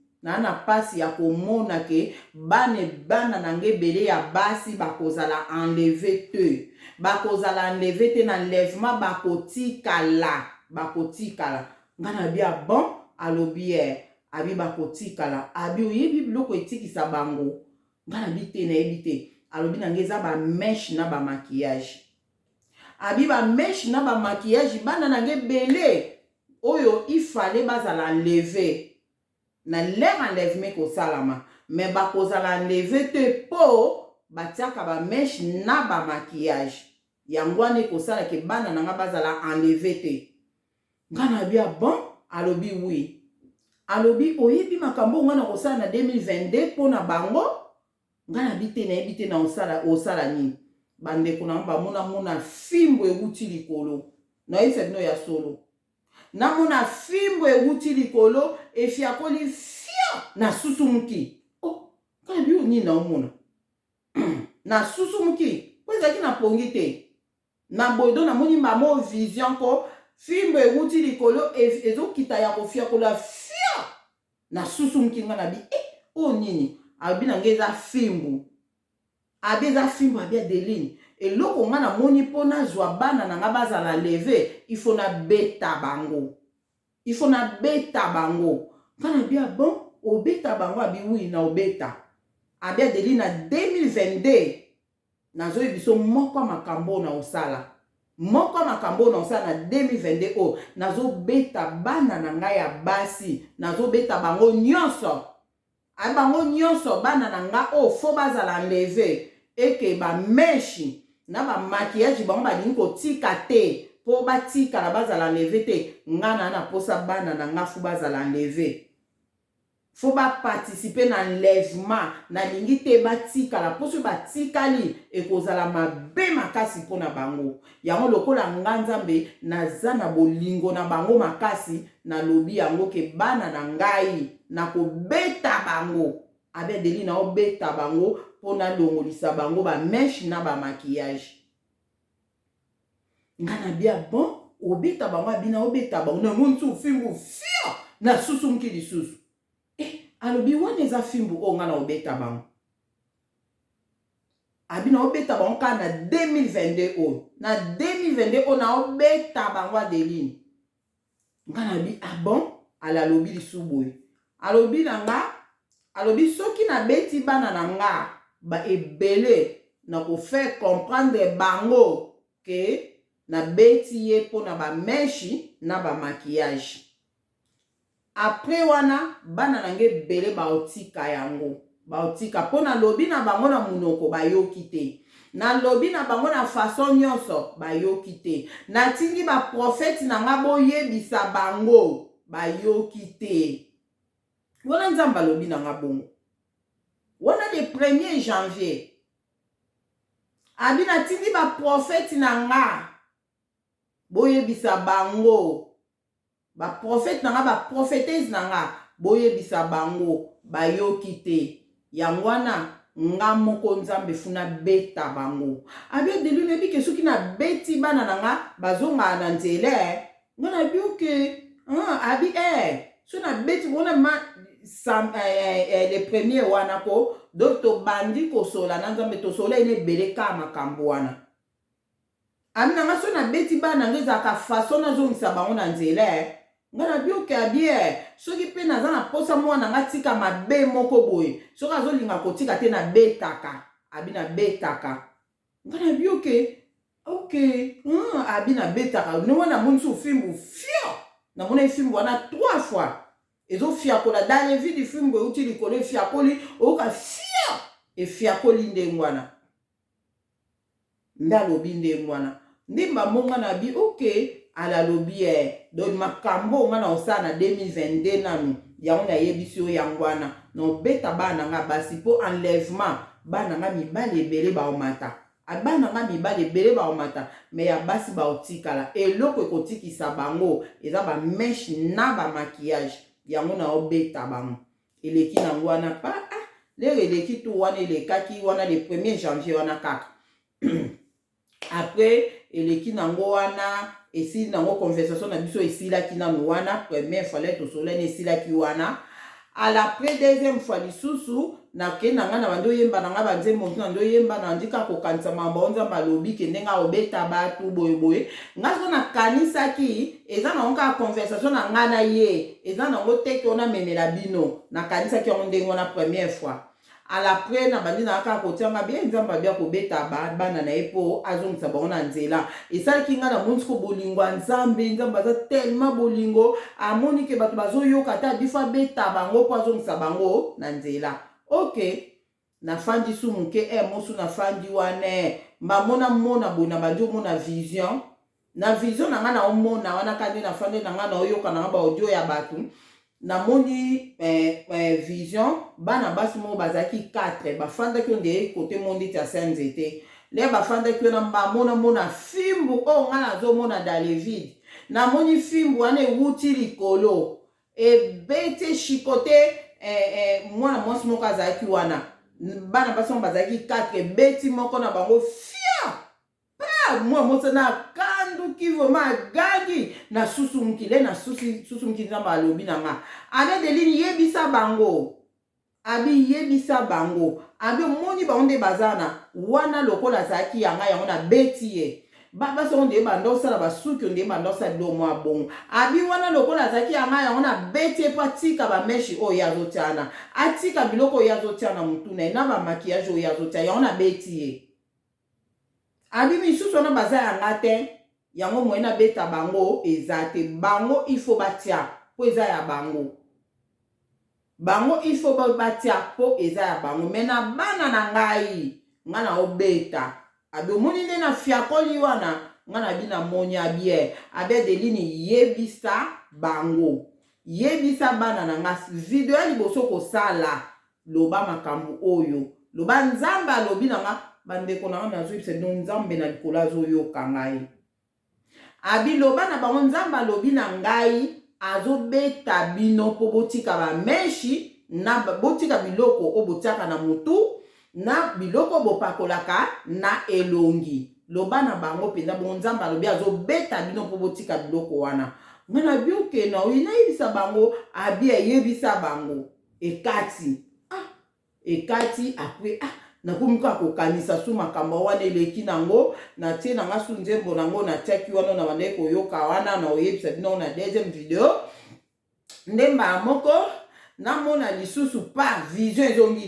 ya komona ke bana na nga ebele ya basi bakozala enlevé te na enlèvement bakotikala nga na bia bon alobi abi bakotikala abi oyebi biloko etikisa bango nga na bi te nayebi te alobi na nga eza bameshe na bamaquillage abi bameshe na bamaquillage bana na nga ebele oyo ifale bazala enlevé na l'air enlèvement kosalama mais bakozala enlevé te po batiaka bameshe na bamaquillage yango wana ekosala ke bana na nga bazala enlevé te. Nga na bia bon alobi oui. Alobi oyebi makambo nga na kosala na 2022 mpo na bango. Nga na bite na yebi te na osala nini. Bandeko na mona fimbo ewuti likolo. Na yesa bino ya solo. Na mona fimbo ewuti likolo efiakoli fia na susumuki. Oh, kana biyo nini na omona. Na susumuki. Po ezaki na pongi te. Na bodo na moni mamo vision ko fimbo ewuti likolo ezokita ya kofiakola fia na susumuki nga na bi o nini. Abi na ngeza fimbo. Abi eza fimbo abi Adeline. Eloko nga na moni pona zwa bana na nga bazala leve, il faut na beta bango. Il faut na beta bango. Kana bia bon, obeta bango abi oui na obeta. Abi Adeline na 2022. Nazo yebiso moko makambo na osala. Moko makambo na osala na 2022 o. Nazo beta bana na nga ya basi. Nazo beta bango nyonso. Abi bango nyonso bana na nga o fo bazala leve. Eke ba meshi. Na ba maquillage bango balingi kotika te po batika na bazala enlevé te ngana na posa bana na nga fu bazala enlevé. Faut ba participer na enlèvement na lingi te batika la poso batikali ekozala mabe makasi pona bango. Yango lokola nganzambe naza na bolingo na bango makasi na lobi yango ke bana na ngai na kobeta bango. Abi Adeline na obeta bango pona longolisa bango ba mesh na ba maquillage. Ngana bia bon obeta bango abina obeta bango na muntu fimbu fia na susumuki lisusu. Alobi wana eza fimbu o ngana obeta bango. Abina obeta bango ka na 2022 o. Na 2022 o na obeta bango Adeline. Ngana bi bon ala lobi lisuboy. Alobi na nga alobi soki na beti bana na nga ba ebele na ko faire comprendre bango ke na beti ye po na ba meshi na ba maquillage. Après wana bana na nge bele ba otika yango. Ba otika po na lobi na bango na munoko ba yoki te. Na lobi na bango na façon nyonso ba yoki te. Na tingi ba prophète na nga boyebisa bango ba yoki te. Wana nzamba lobi na nga bongo. Wana le 1er janvier. Abi na tingi ba prophète na nga boyebisa bango. Ba prophète na nga ba prophétesse na nga boyebisa bango ba yoki te. Yangwana nga moko nzambe funa beta bango. Abi Adeline bi ke soki na beti bana na nga bazonga na nzele. Ngana bi oke. Abi so na beti wona ma le premier wana ko donc bandi ko sola na nzambe to sola ine beleka makambo wana. Ami na nga so na beti bana ngeza ka façon na zongisa bango na nzele. Ngana bioke abie soki pe naza na posa mwana nga tika mabe moko boye soki azolinga kotika te na betaka abi na betaka. Ngana bioke ok abi na betaka ne wana munsu fimbu fio na mona fimbu wana 3 fois ezo fiakola dans les vies du fimbu euti likolo fiakoli oka fia e fiakoli ndengwana ndalobi ndengwana ndimba monga na bi ok ala lobi donc makambo nga na osana na 2022 nanu yango na yebisi o yangwana no beta bana nga basi po enlèvement bana nga mibale ebele ba omata abana nga mibale ebele ba omata me ya basi ba otikala eloko ekotikisa bango eza ba mesh na ba maquillage yango na obeta bango eleki na ngwana pa lero eleki tu wana elekaki wana le 1er janvier wana kaka après eleki nango wana esili nango conversation na biso esilaki nanu wana première fois lettre solene esilaki wana à l'après deuxième fois lisusu nake nanga na bando yemba nanga banze montu na ndo yemba na ndika kokanisa mamba nzamba lobi ke ndenga obeta batu boye boye ngaso na kanisaki eza na onka conversation na ngana ye eza na ngo teke ona memela bino na kanisaki on ndengo na première fois à l'après na bandi na aka kotianga bien nzamba bia kobeta bana na epo azongisa bango na nzela esalaki nga na monsi ko bolingo nzambe nzamba za tellement bolingo amoni ke bato bazoyoka ta difa beta bango po azongisa bango na nzela ok na fandi su muke mosu na fandi wane mbamona mona bona badio mona vision na vision na nga na omona wana kande na fande na nga na oyoka na nga ba audio ya batu na moni vision bana basi mo bazaki 4 bafanda ki onde côté mondi ta senzete le bafanda ki na mona fimbu o nga na zo mona David na moni fimbu wana ewuti likolo ebete chikote mwana mwasi moko azalaki wana bana basi mo bazalaki 4 beti moko na bango fia mwa mosa na kandu kivo ma gagi na susu mkile na susu mkile na alobi na nga ale delini yebisa bango abi yebisa bango abi moni bango nde bazana wana lokola zaki yanga yango na beti ye basi onde bandosa na basuki onde bandosa domo abongo abi wana lokola zaki yanga yango na beti epa tika bameshi oyo yazotiana atika biloko oyo yazotiana mutuna na ba maquillage oyo yazotia yango na beti ye abi misusu wana baza yanga te yango moyena beta bango eza te bango ifo batia po eza ya bango ifo batia po eza ya bango mena bana na ngai nga na obeta abi omoni nde na fiakoli wana nga na bina moni abie abe delini yebisa bango yebisa bana na nga video ya liboso kosala loba makambo oyo loba nzambe alobi na nga bandeko na nga nazoyebisa bino nzambe na likolo azoyoka ngai abi loba na bango nzambe alobi na ngai azobeta bino po botika bameshi na botika biloko oyo botiaka na mutu na biloko bopakolaka na elongi loba na bango mpenza bongo nzambe alobi azobeta bino po botika biloko wana ngana bioke na oyo nayebisa bango abi ayebisa bango ekati apre nakomi kaka kokanisa su makambo wana eleki nango natie nanga su nzembo nango natiaki wana na bandeki koyoka wana na oyebisa bino na deuxième video ndemba moko namona lisusu pa vision ezongi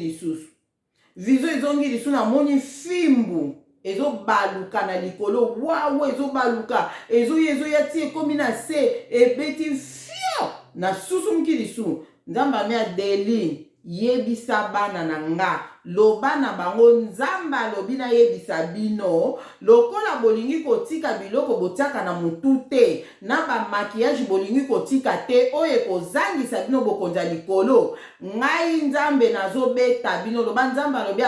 lisusu namoni fimbu ezobaluka na likolo wawe ezobaluka ezoya ti ekomi na se ebeti fio na susu mki lisu nzambe ame Adeline yebisa bana na nga loba na bango nzambe alobi na yebisa bino lokola bolingi kotika biloko botiaka na mutu te na ba maquillage bolingi kotika te oyo kozangisa bino bokonza likolo ngai nzambe nazobeta bino loba nzambe alobi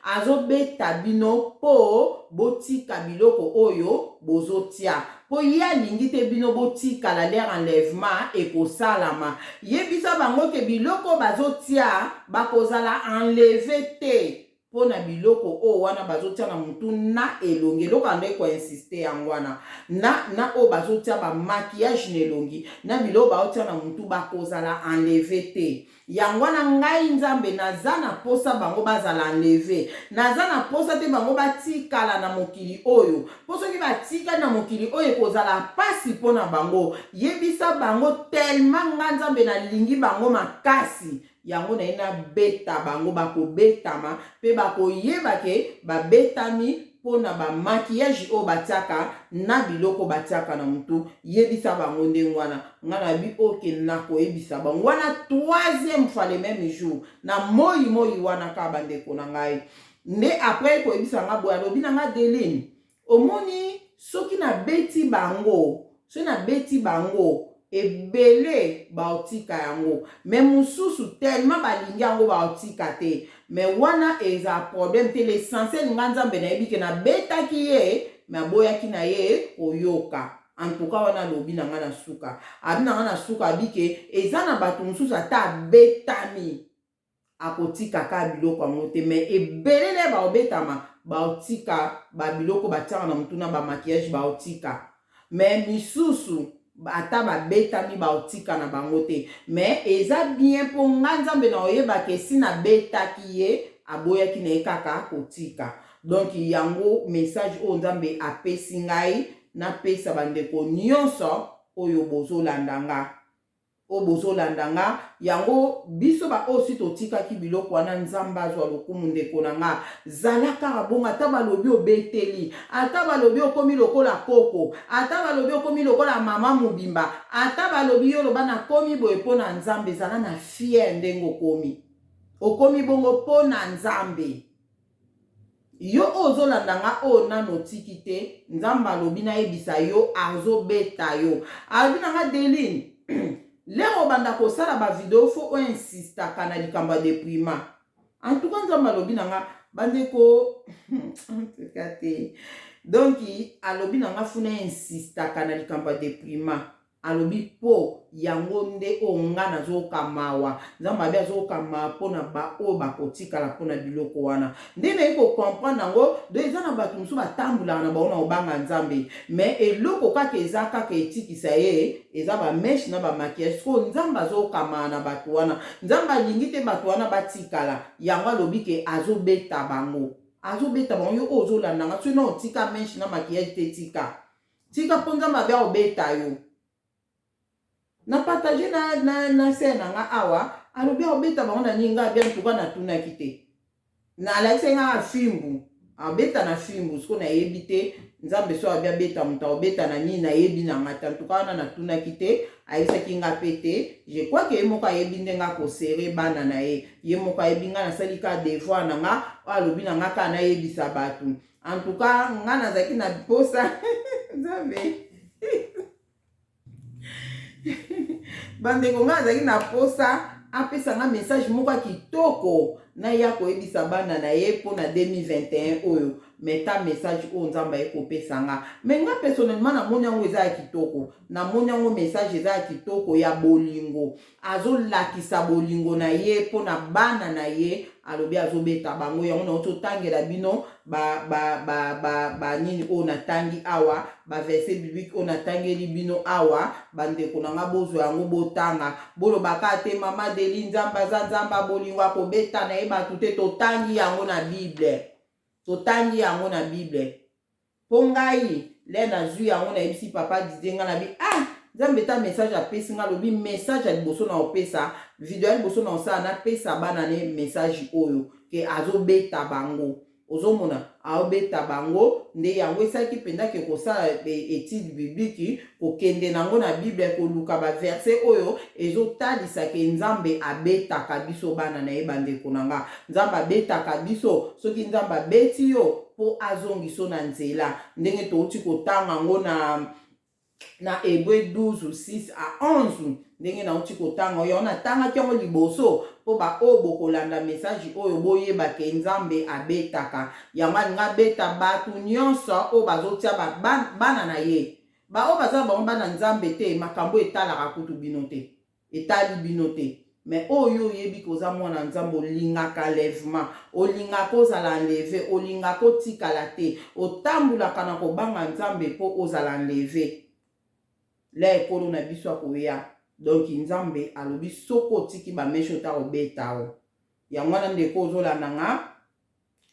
azobeta bino po botika biloko oyo bozotia po ye alingi te bino botikala leur enlèvement ekosalama yebisa bango ke biloko bazotia bakozala enlevé te po na biloko oyo wana bazotia na mutu na elongi eloko ando ekoinsiste yango wana na oyo bazotia bamaquillage na elongi na biloko bazotia na mutu bakozala enlevé te yango wana ngai nzambe naza na posa bango bazala enlevé naza na posa te bango batikala na mokili oyo po soki batika na mokili oyo ekozala pasi mpo na bango yebisa bango tellement nga nzambe nalingi bango makasi yango na ye nabeta bango bakobetama mpe bakoyeba ke babetami mpo na bamaquillage oyo batiaka na biloko batiaka na mutu yebisa bango ndenge wana nga na bi oke nakoyebisa bango wana troisième fois le même jour na moi wana ka bandeko na ngai nde après koyebisa nga boye alobi na nga Adeline omoni soki nabeti bango ebele baotika yango me mususu tellement balingi yango baotika te me wana eza problème te l'essentiel nga nzambe nayebi ke nabetaki ye me aboyaki na ye koyoka en tout cas wana lobi na nga na suka abi na nga na suka abi ke eza na bato mususu ata abetami akotika ka biloko yango te me ebele baobetama baotika babiloko batiaka na mutu na bamaquillage baotika me misusu ata babetami baotika na bango te me eza bien mpo nga nzambe na oyeba ke si nabetaki ye aboyaki na ye kaka kotika donc yango message oyo nzambe apesi ngai napesa bandeko nyonso oyo bozolanda nga yango biso baosi totikaki biloko wana nzambe azwa lokumu ndeko na nga zala kaka bongo ata balobi obeteli ata balobi okomi lokola koko ata balobi okomi lokola mama mobimba ata balobi yo loba nakomi boye mpo na nzambe zala na fier ndenge okomi bongo mpo na nzambe yo ozolanda nga o nano tiki te nzambe alobi nayebisa yo azobeta yo alobi na nga Deline lero banda kosala bavideo fo oinsistaka na likambo ya dépouillement en tout cas nzambe alobi na nga bandeko te donc alobi na nga funa insistaka na likambo ya dépouillement alobi po yango nde o nga nazokamawa nzambe abi azokamawa mpona baoyo bakotikala mpona biloko wana nde naye kocomprendre yango do eza na bato mosusu batambulaka na bango na kobanga nzambe mais eloko kaka eza kaka etikisa ye eza bameshe na bamakiage siko nzambe azokamawa na bato wana nzambe alingi te bato wana batikala yango alobi ke azobeta bango yo ozolandanga soki na otika meshe na makiage te tika mpo nzambe abi akobeta yo na partage na se na nga awa alobi obeta bango na ninga bien tuka na tunaki te na alakise nga afimbu abeta na fimbu siko na yebi te nzambe so abia beta muta obeta na nini na yebi na ngata tuka wana na tunaki te aisaki nga pete je crois que yemoko ayebi ndenga kosere bana na ye moko ayebi nga nasali ka devoir na nga alobi na nga ka na yebisa bato en tout cas nga nazaki na posa nzambe bandeko nga azalaki na posa apesa nga message moko kitoko na ya koyebisa bana na ye mpona 2021 oyo meta message oyo nzambe ayekopesa nga me nga personnellement namoni yango eza ya kitoko namoni yango message eza ya kitoko ya bolingo azolakisa bolingo na ye mpona bana na ye alobi azobeta bango yango na ototangela bino nini oyo natangi awa baverse biblique oyo natangeli bino awa bandeko na nga bozwa yango botanga bolobaka te mama Deline nzambe aza nzambe bolingo akobeta na ye bato te totangi yango na bible mpo ngai le nazwi yango nayebisi papa didie nga na bi nzambe ta message apesi nga alobi message ya liboso na opesa video ya liboso na osala napesa bana ne message oyo ke azobeta bango ozomona aobeta bango nde yango esalaki mpenza ke kosala étude biblique kokende nango na bible koluka baverse oyo ezotalisa ke nzambe abetaka biso bana na ye bandeko na nga nzambe abetaka biso soki nzambe abeti yo mpo azongiso na nzela ndenge touti kotanga yango na Hébreu 12:6-11 ndenge nauti kotanga oyo natangaki yango liboso mpo baoyo bokolanda message oyo boyeba ke nzambe abetaka yango alinga abeta bato nyonso oyo bazotia bana na ye baoyo baza bango bana nzambe te makambo etalaka kutu bino te etali bino te mais oyo oyebi koza mwana nzambe olingaka lèvement olingaka ozala enleve olingaka otikala te otambulaka na kobanga nzambe mpo ozala enleve la ekolo na biso akoya donc nzambe alobi soko otiki bameshe ota kobeta o yango wana ndeko ozolanda nga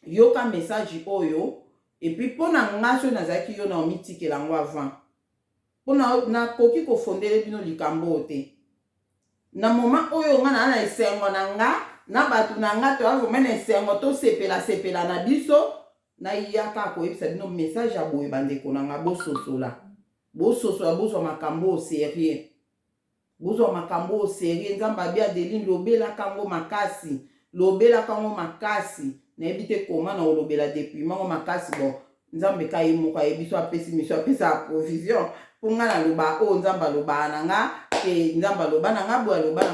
yoka message oyo epuis mpona nga so nazalaki yo na omitikela yango avant mpona nakoki kofondele bino likambo te na moment oyo nga na esengo na nga na bato na nga toavoma na esengo tosepela na biso nayaka koyebisa bino message ya boye bandeko na nga bososola bozwa makambo au sérieux nzambe abi Adeline lobelaka ngo makasi nayebi te koma na olobela dépouillement ngo makasi bon nzambe ka ye moko ayebi so apesi miso apesa provision mpo nga naloba oyo nzambe alobaka na nga ke nzambe aloba na nga boye aloba na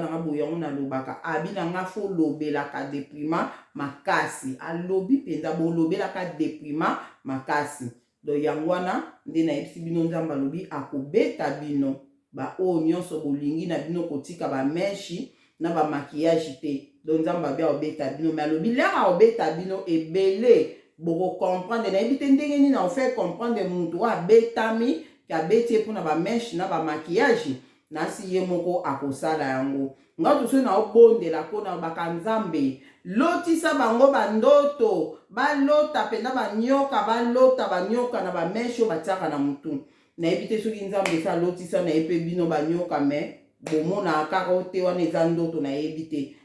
nga boye yango nalobaka abi na nga fo lobelaka dépouillement makasi alobi mpenza bolobelaka dépouillement makasi do yango wana nde nayebisi bino nzambe alobi akobeta bino baoyo nyonso bolingi na bino kotika bameshi na bamakiage te do nzambe abi akobeta bino me alobi lera akobeta bino ebele bokokomprendre nayebi te ndenge nini aofaire comprendre mutu oyo abetami ke abeti ye mpona bameshi na bamakiage nasi ye moko akosala yango nga tosoki na obondela mpona baka nzambe lotisa bango bandoto balota mpenza banyoka na bameshe oyo batiaka na mutu nayebi te soki nzambe esa lotisa naye mpe bino banyoka me bomona kaka ote wana eza ndoto nayebi te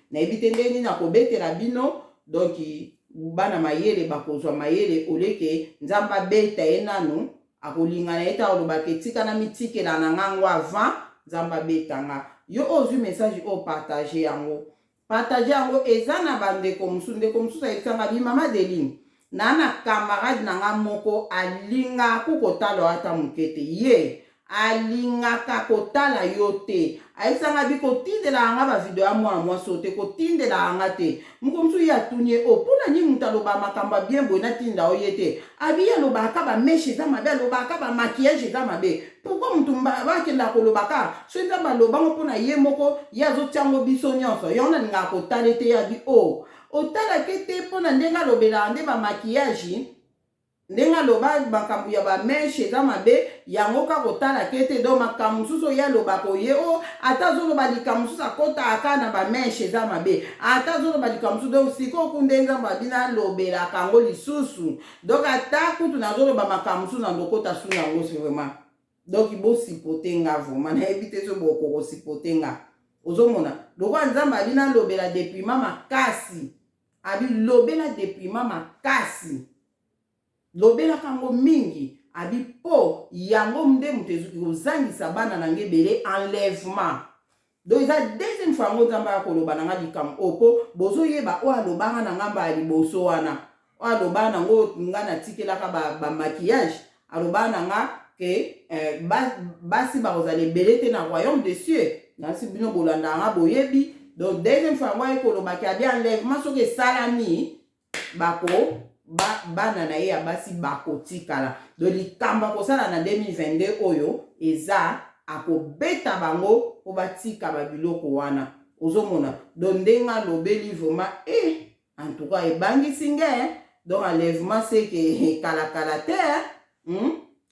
ndenge nini akobetela bino donc bana mayele bakozwa mayele oleke nzambe abeta ye nanu akolinga na ye ta olobaka etika na mitikela na ngango avant nzambe abetanga yo ozwi message oyo partage yango eza na bandeko mosusu ndeko mosusu ayebisanga bi mama Deline na camarade nanga moko alinga kukotala ata mukete ye alingaka kotala yo te aisanga bi kotindela anga ba video ya mwana mwasi te kotindela anga te mukomsu ya tunye o pona ni mutaloba makamba bien bona tinda oye te abi ya lobaka ba meshe za mabe lobaka ba maquillage za mabe pourquoi mutu ba kenda ko lobaka so nza ba lobango pona ye moko ya zo tiango biso nyonso yona ninga kotala te ya bi o otala kete pona ndenga lobela nde ba maquillage ndenga loba makambu ya ba meshe za mabe yango ka kotala kete do makambu suso ya loba ko ye o ata zo loba likambu suso akota aka na ba meshe za mabe ata zo loba likambu suso do siko kundenga mabina lobela kango lisusu donc ata kutu na zo loba makambu suso na ndokota su yango c'est vraiment donc ibo sipotenga vraiment na ebite so boko sipotenga ozomona loko nzamba bina lobela depuis mama kasi abi lobela depuis mama kasi lobela kango mingi abi po yango mde mutezuki kozangisa bana na ngebele enlèvement donc eza deuxième fois ngo nzamba ya koloba na nga likam opo bozoyeba o alobanga na ngamba ya liboso wana o aloba nango nga natikelaka ba maquillage aloba na nga ke basi bakozala ebele te na royaume des cieux nasi bino bolanda nga boyebi donc deuxième fois ngo ekolobaki abi enlèvement soki esalami bako bana na ye ya basi bakotikala do likamba kosala na 2022 oyo eza akobeta bango po batika babiloko wana ozomona do ndenga lobeli vraiment en tout cas ebangisi nge donc enlèvement c'est que kala te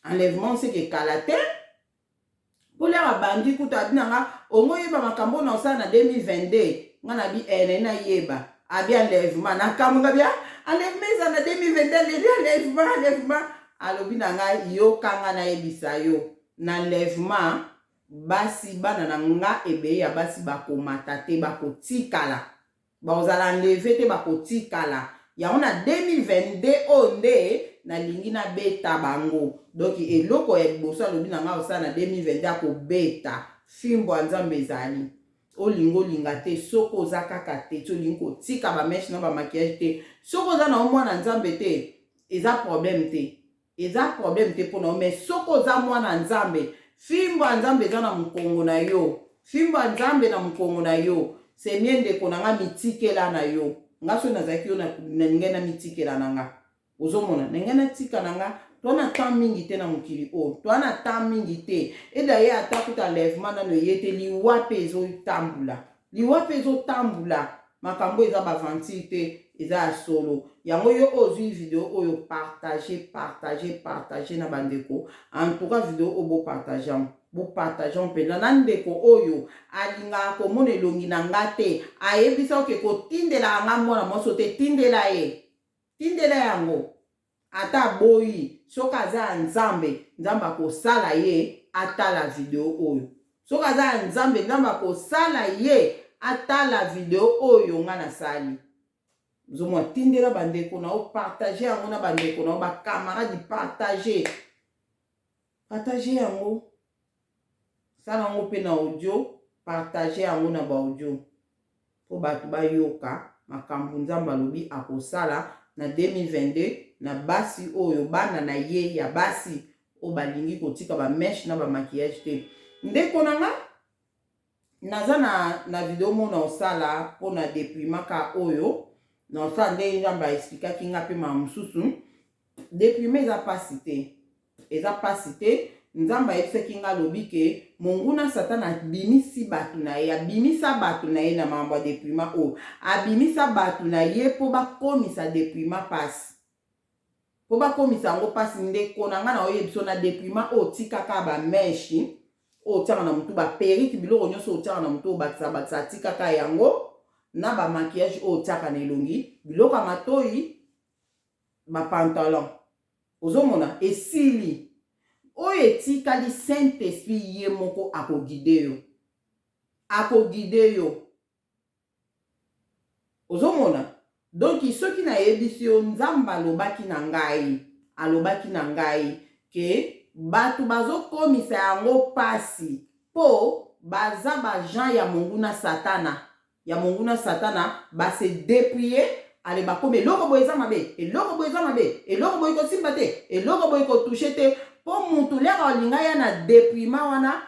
enlèvement c'est que kala te polera bandi kuta abinanga ongo yeba makambo na osala na 2022 nga na bi ene na yeba abi enlèvement na kamunga bia enlèvement na 2022 enlèvement alobi na nga yo kanga na yebisa yo na enlèvement basi bana na nga ebe ya basi bakomata te bakotikala bakozala enlevé te bakotikala yango na 2022 onde na lingi na beta bango donc eloko ya liboso alobi na nga osala na 2022 akobeta fimbo ya nzambe ezali olinga te soko oza kaka te olingi kotika bameshe na bamaquillage te soko oza na omwana nzambe te eza problème te mpona o mais soko oza mwana nzambe fimbo ya nzambe eza na mokongo na yo fimbo ya nzambe na mokongo na yo se mie ndeko na nga mitikela na yo nga so nazalaki yo na ngai na mitikela na nga ozomona na ngai natika na nga toana temps mingi te na mokili oyo toana temps mingi te edaye ata kuta enlèvement nano ye te liwa mpe ezotambula makambo eza bavantile te eza ya solo yango yo ozwi video oyo partage na bandeko en tout cas video oyo bopartage mpenza na ndeko oyo alingaka komona elongi na nga te ayebisa oke kotindela nga mwana mwasi te tindela yango ata boyi soki aza ya nzambe akosala ye atala video oyo soki aza ya nzambe akosala ye atala video oyo nga nasali zomwa tindela bandeko na opartage yango na bandeko na bakamaradi partage yango sala yango mpe na audio partage yango na baaudio po bato bayoka makambo nzambe alobi akosala na 2022 na basi oyo bana na ye ya basi oyo balingi kotika bameshe na bamaquillage te ndeko na nga naza na video mona osala mpona déprimaka oyo na osala nde nzambe aexplikaki nga mpe ma mosusu déprime eza pasi te nzambe ayebisaki nga alobi ke monguna satana abimisa bato na ye na makambo ya déprima oyo abimisa bato na ye mpo bakomisa déprima pasi po bakomisa yango pasi ndeko na nga na oyebiso na déprima oyo tikaka bameshi oyo tiaka na motu baperike biloko nyonso otiaka na motu oyo bakisa tikaka yango na bamaquillage oyo tiaka na elongi biloko ya matoyi bapantalon ozomona esili oyo etikali saint esprit ye moko akogide yo ozomona donc soki nayebisi yo nzambe alobaki na ngai ke bato bazokomisa yango pasi po baza bajean ya monguna satana base déprie ale bakome eloko boye eza mabe, eloko boye eza mabe, eloko boye kosimba te, eloko boye kotouche te, po mutu leka olinga ya na déprimant wana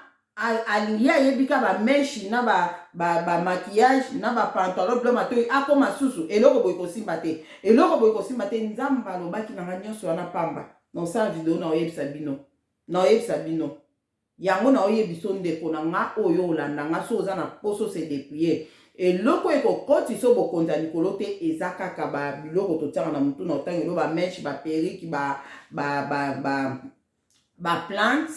alingi ayebika bameshi na maquillage na bapantalon blanc matoyi akoma susu eloko boye kosimba te, eloko boye kosimba te. Nzambe alobaki nanga nyonso wana pamba nosala video na oyebisa bino yango na oyebiso ndeko na nga oyo olanda nga so oza na poso se dépouiller eloko ekokotisa bokonzi ya likolo te eza kaka biloko totiaka na mutu na otangelo bameshi baperiki baplante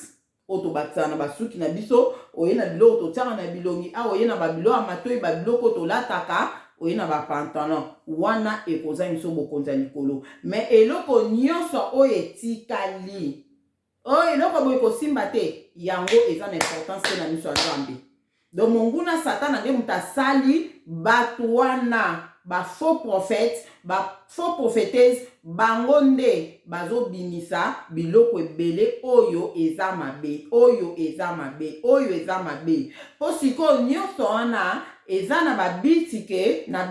oyo tobakisaka na basuki na biso oye na biloko totiaka na bilongi a oye na babiloko ya matoyi babiloko tolataka oye na bapantalon wana ekozangisa bokonzi ya likolo. Me eloko nyonso oyo etikali oyo eloko boye kosimba te yango eza na importance te na miso ya Nzambe. Donc monguna satana nde mutu asali bato wana faux prophète faux prophétesse bango nde bazobimisa biloko ebele oyo eza mabe oyo eza mabe po sikoyo nyonso wana eza na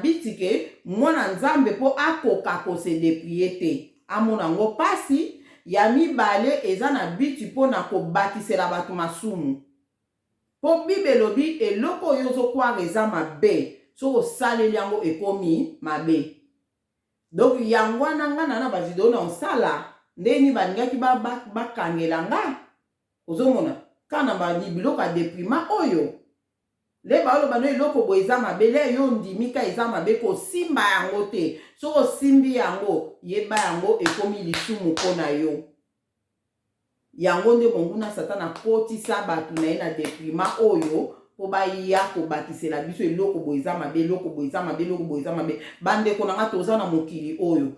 bitike mwana Nzambe po akoka kose dépouiller te amona yango pasi ya mibale eza na biti mpo na kobakisela bato masumu. Po Bible elobi eloko oyo ozokwara eza mabe so osaleli yango ekomi mabe. Donc yango wana nga na bavideo na osala ndeni balingaki bakangela nga ozomona kana biloko ya déprimant oyo le baoloba no eloko boye eza mabe le yo ndimika eza mabe kosimba yango te so osimbi yango yeba yango ekomi lisumu mpo na yo. Yango nde monguna satana akotisa bato na ye na déprimant oyo po baya kobakisela biso eloko boye eza mabe eloko boye eza mabe. Bandeko na nga toza na mokili oyo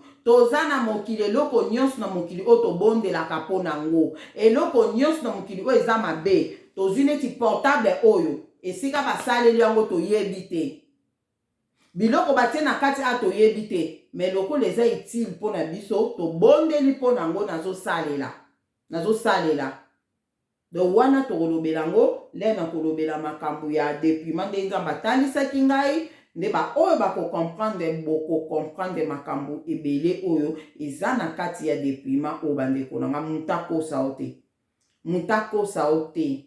eloko nyonso na mokili oyo tobondelaka mpo nango eloko nyonso na mokili oyo eza mabe tozwi neti portable oyo esika basaleli yango toyebi te biloko batie na kati a toyebi te me lokola eza utile mpo na biso tobondeli mpo nango nazosalela. Donc wana tokolobela ngo le na kolobela makambo ya déprimant nde Nzambe atalisaki ngai nde oyo comprendre makambo ebele oyo eza na kati ya déprimant oyo bandeko na nga mutakosa ote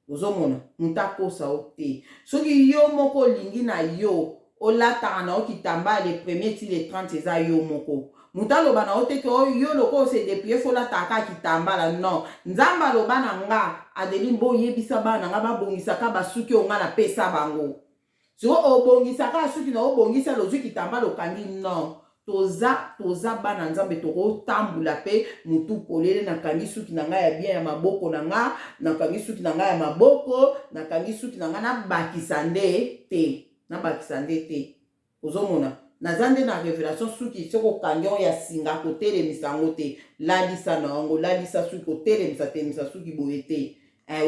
ozomona mutakosa ote soki yo moko olingi na yo olataka na okitamba le premier ti le 30 eza yo moko mutaloba na oteke yo loko se dépouiller fo lataka kitambala non. Nzambe aloba na nga adeli mbo yebisa bana nga babongisaka basuki onga na pesa bango so obongisaka suki na obongisa lozwi kitambala okangi non. Toza bana Nzambe tokotambula pe mutu polele nakangi suki na nga ya bien ya maboko na nga nakangi suki na nga ya maboko nakangi suki na nga nabakisa nde te ozomona nazande na révélation suki soko kangi ya singa kotelemisa yango te lalisa na yango lalisa suki kotelemisa suki boye te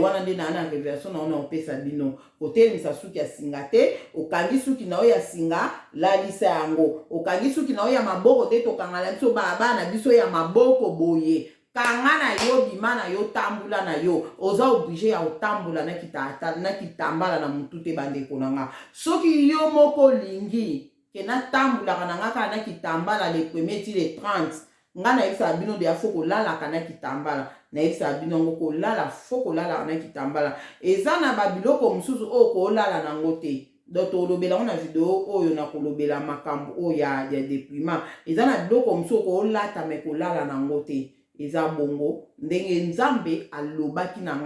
wana nde na révélation na ona opesa bino kotelemisa suki ya singa te okangi suki na ya singa lalisa yango okangi suki na ya maboko te tokangala biso bana biso ya maboko boye kanga na yo bima na yo tambula na yo oza oblige ya otambula na kitambala na mutu te bandeko na nga soki yo moko lingi kena tambulaka na nga kaka na kitambala le premier ti le 30 nga na yebisa bino de afo kolalaka na kitambala na yebisa bino ngo kolala fo kolalaka na kitambala eza na babiloko mosusu oyo kolala nango te. Donc tolobela na video oyo na kolobela makambo oyo ya déprimant eza na biloko mosusu kolata me kolala nango te eza bongo ndenge Nzambe alobaki na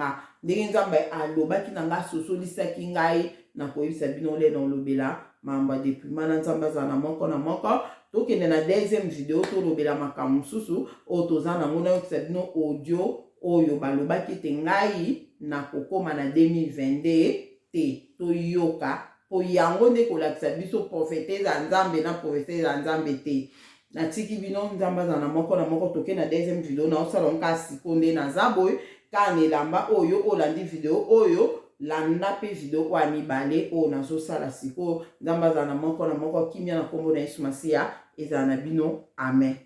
nga sosolisaki ngai na koyebisa bino le na olobela mamba déprimant na Nzambe aza na moko na moko. Tokende na deuxième vidéo tolobela makambo mosusu oyo toza nango nayokisa bino audio oyo balobaki te ngai na kokoma na 2022 te toyoka po yango nde kolakisa biso prophétesse ya Nzambe na prophétesse ya Nzambe te. Natiki bino Nzambe aza na moko na moko tokende na deuxième vidéo na osala nka sikonde na zaboy ka nelamba oyo olandi vidéo oyo landa pe video kwa mibale oyo nazosala siko Nzambe aza na moko kimia na kombo na Yesu Masiya eza na bino amen.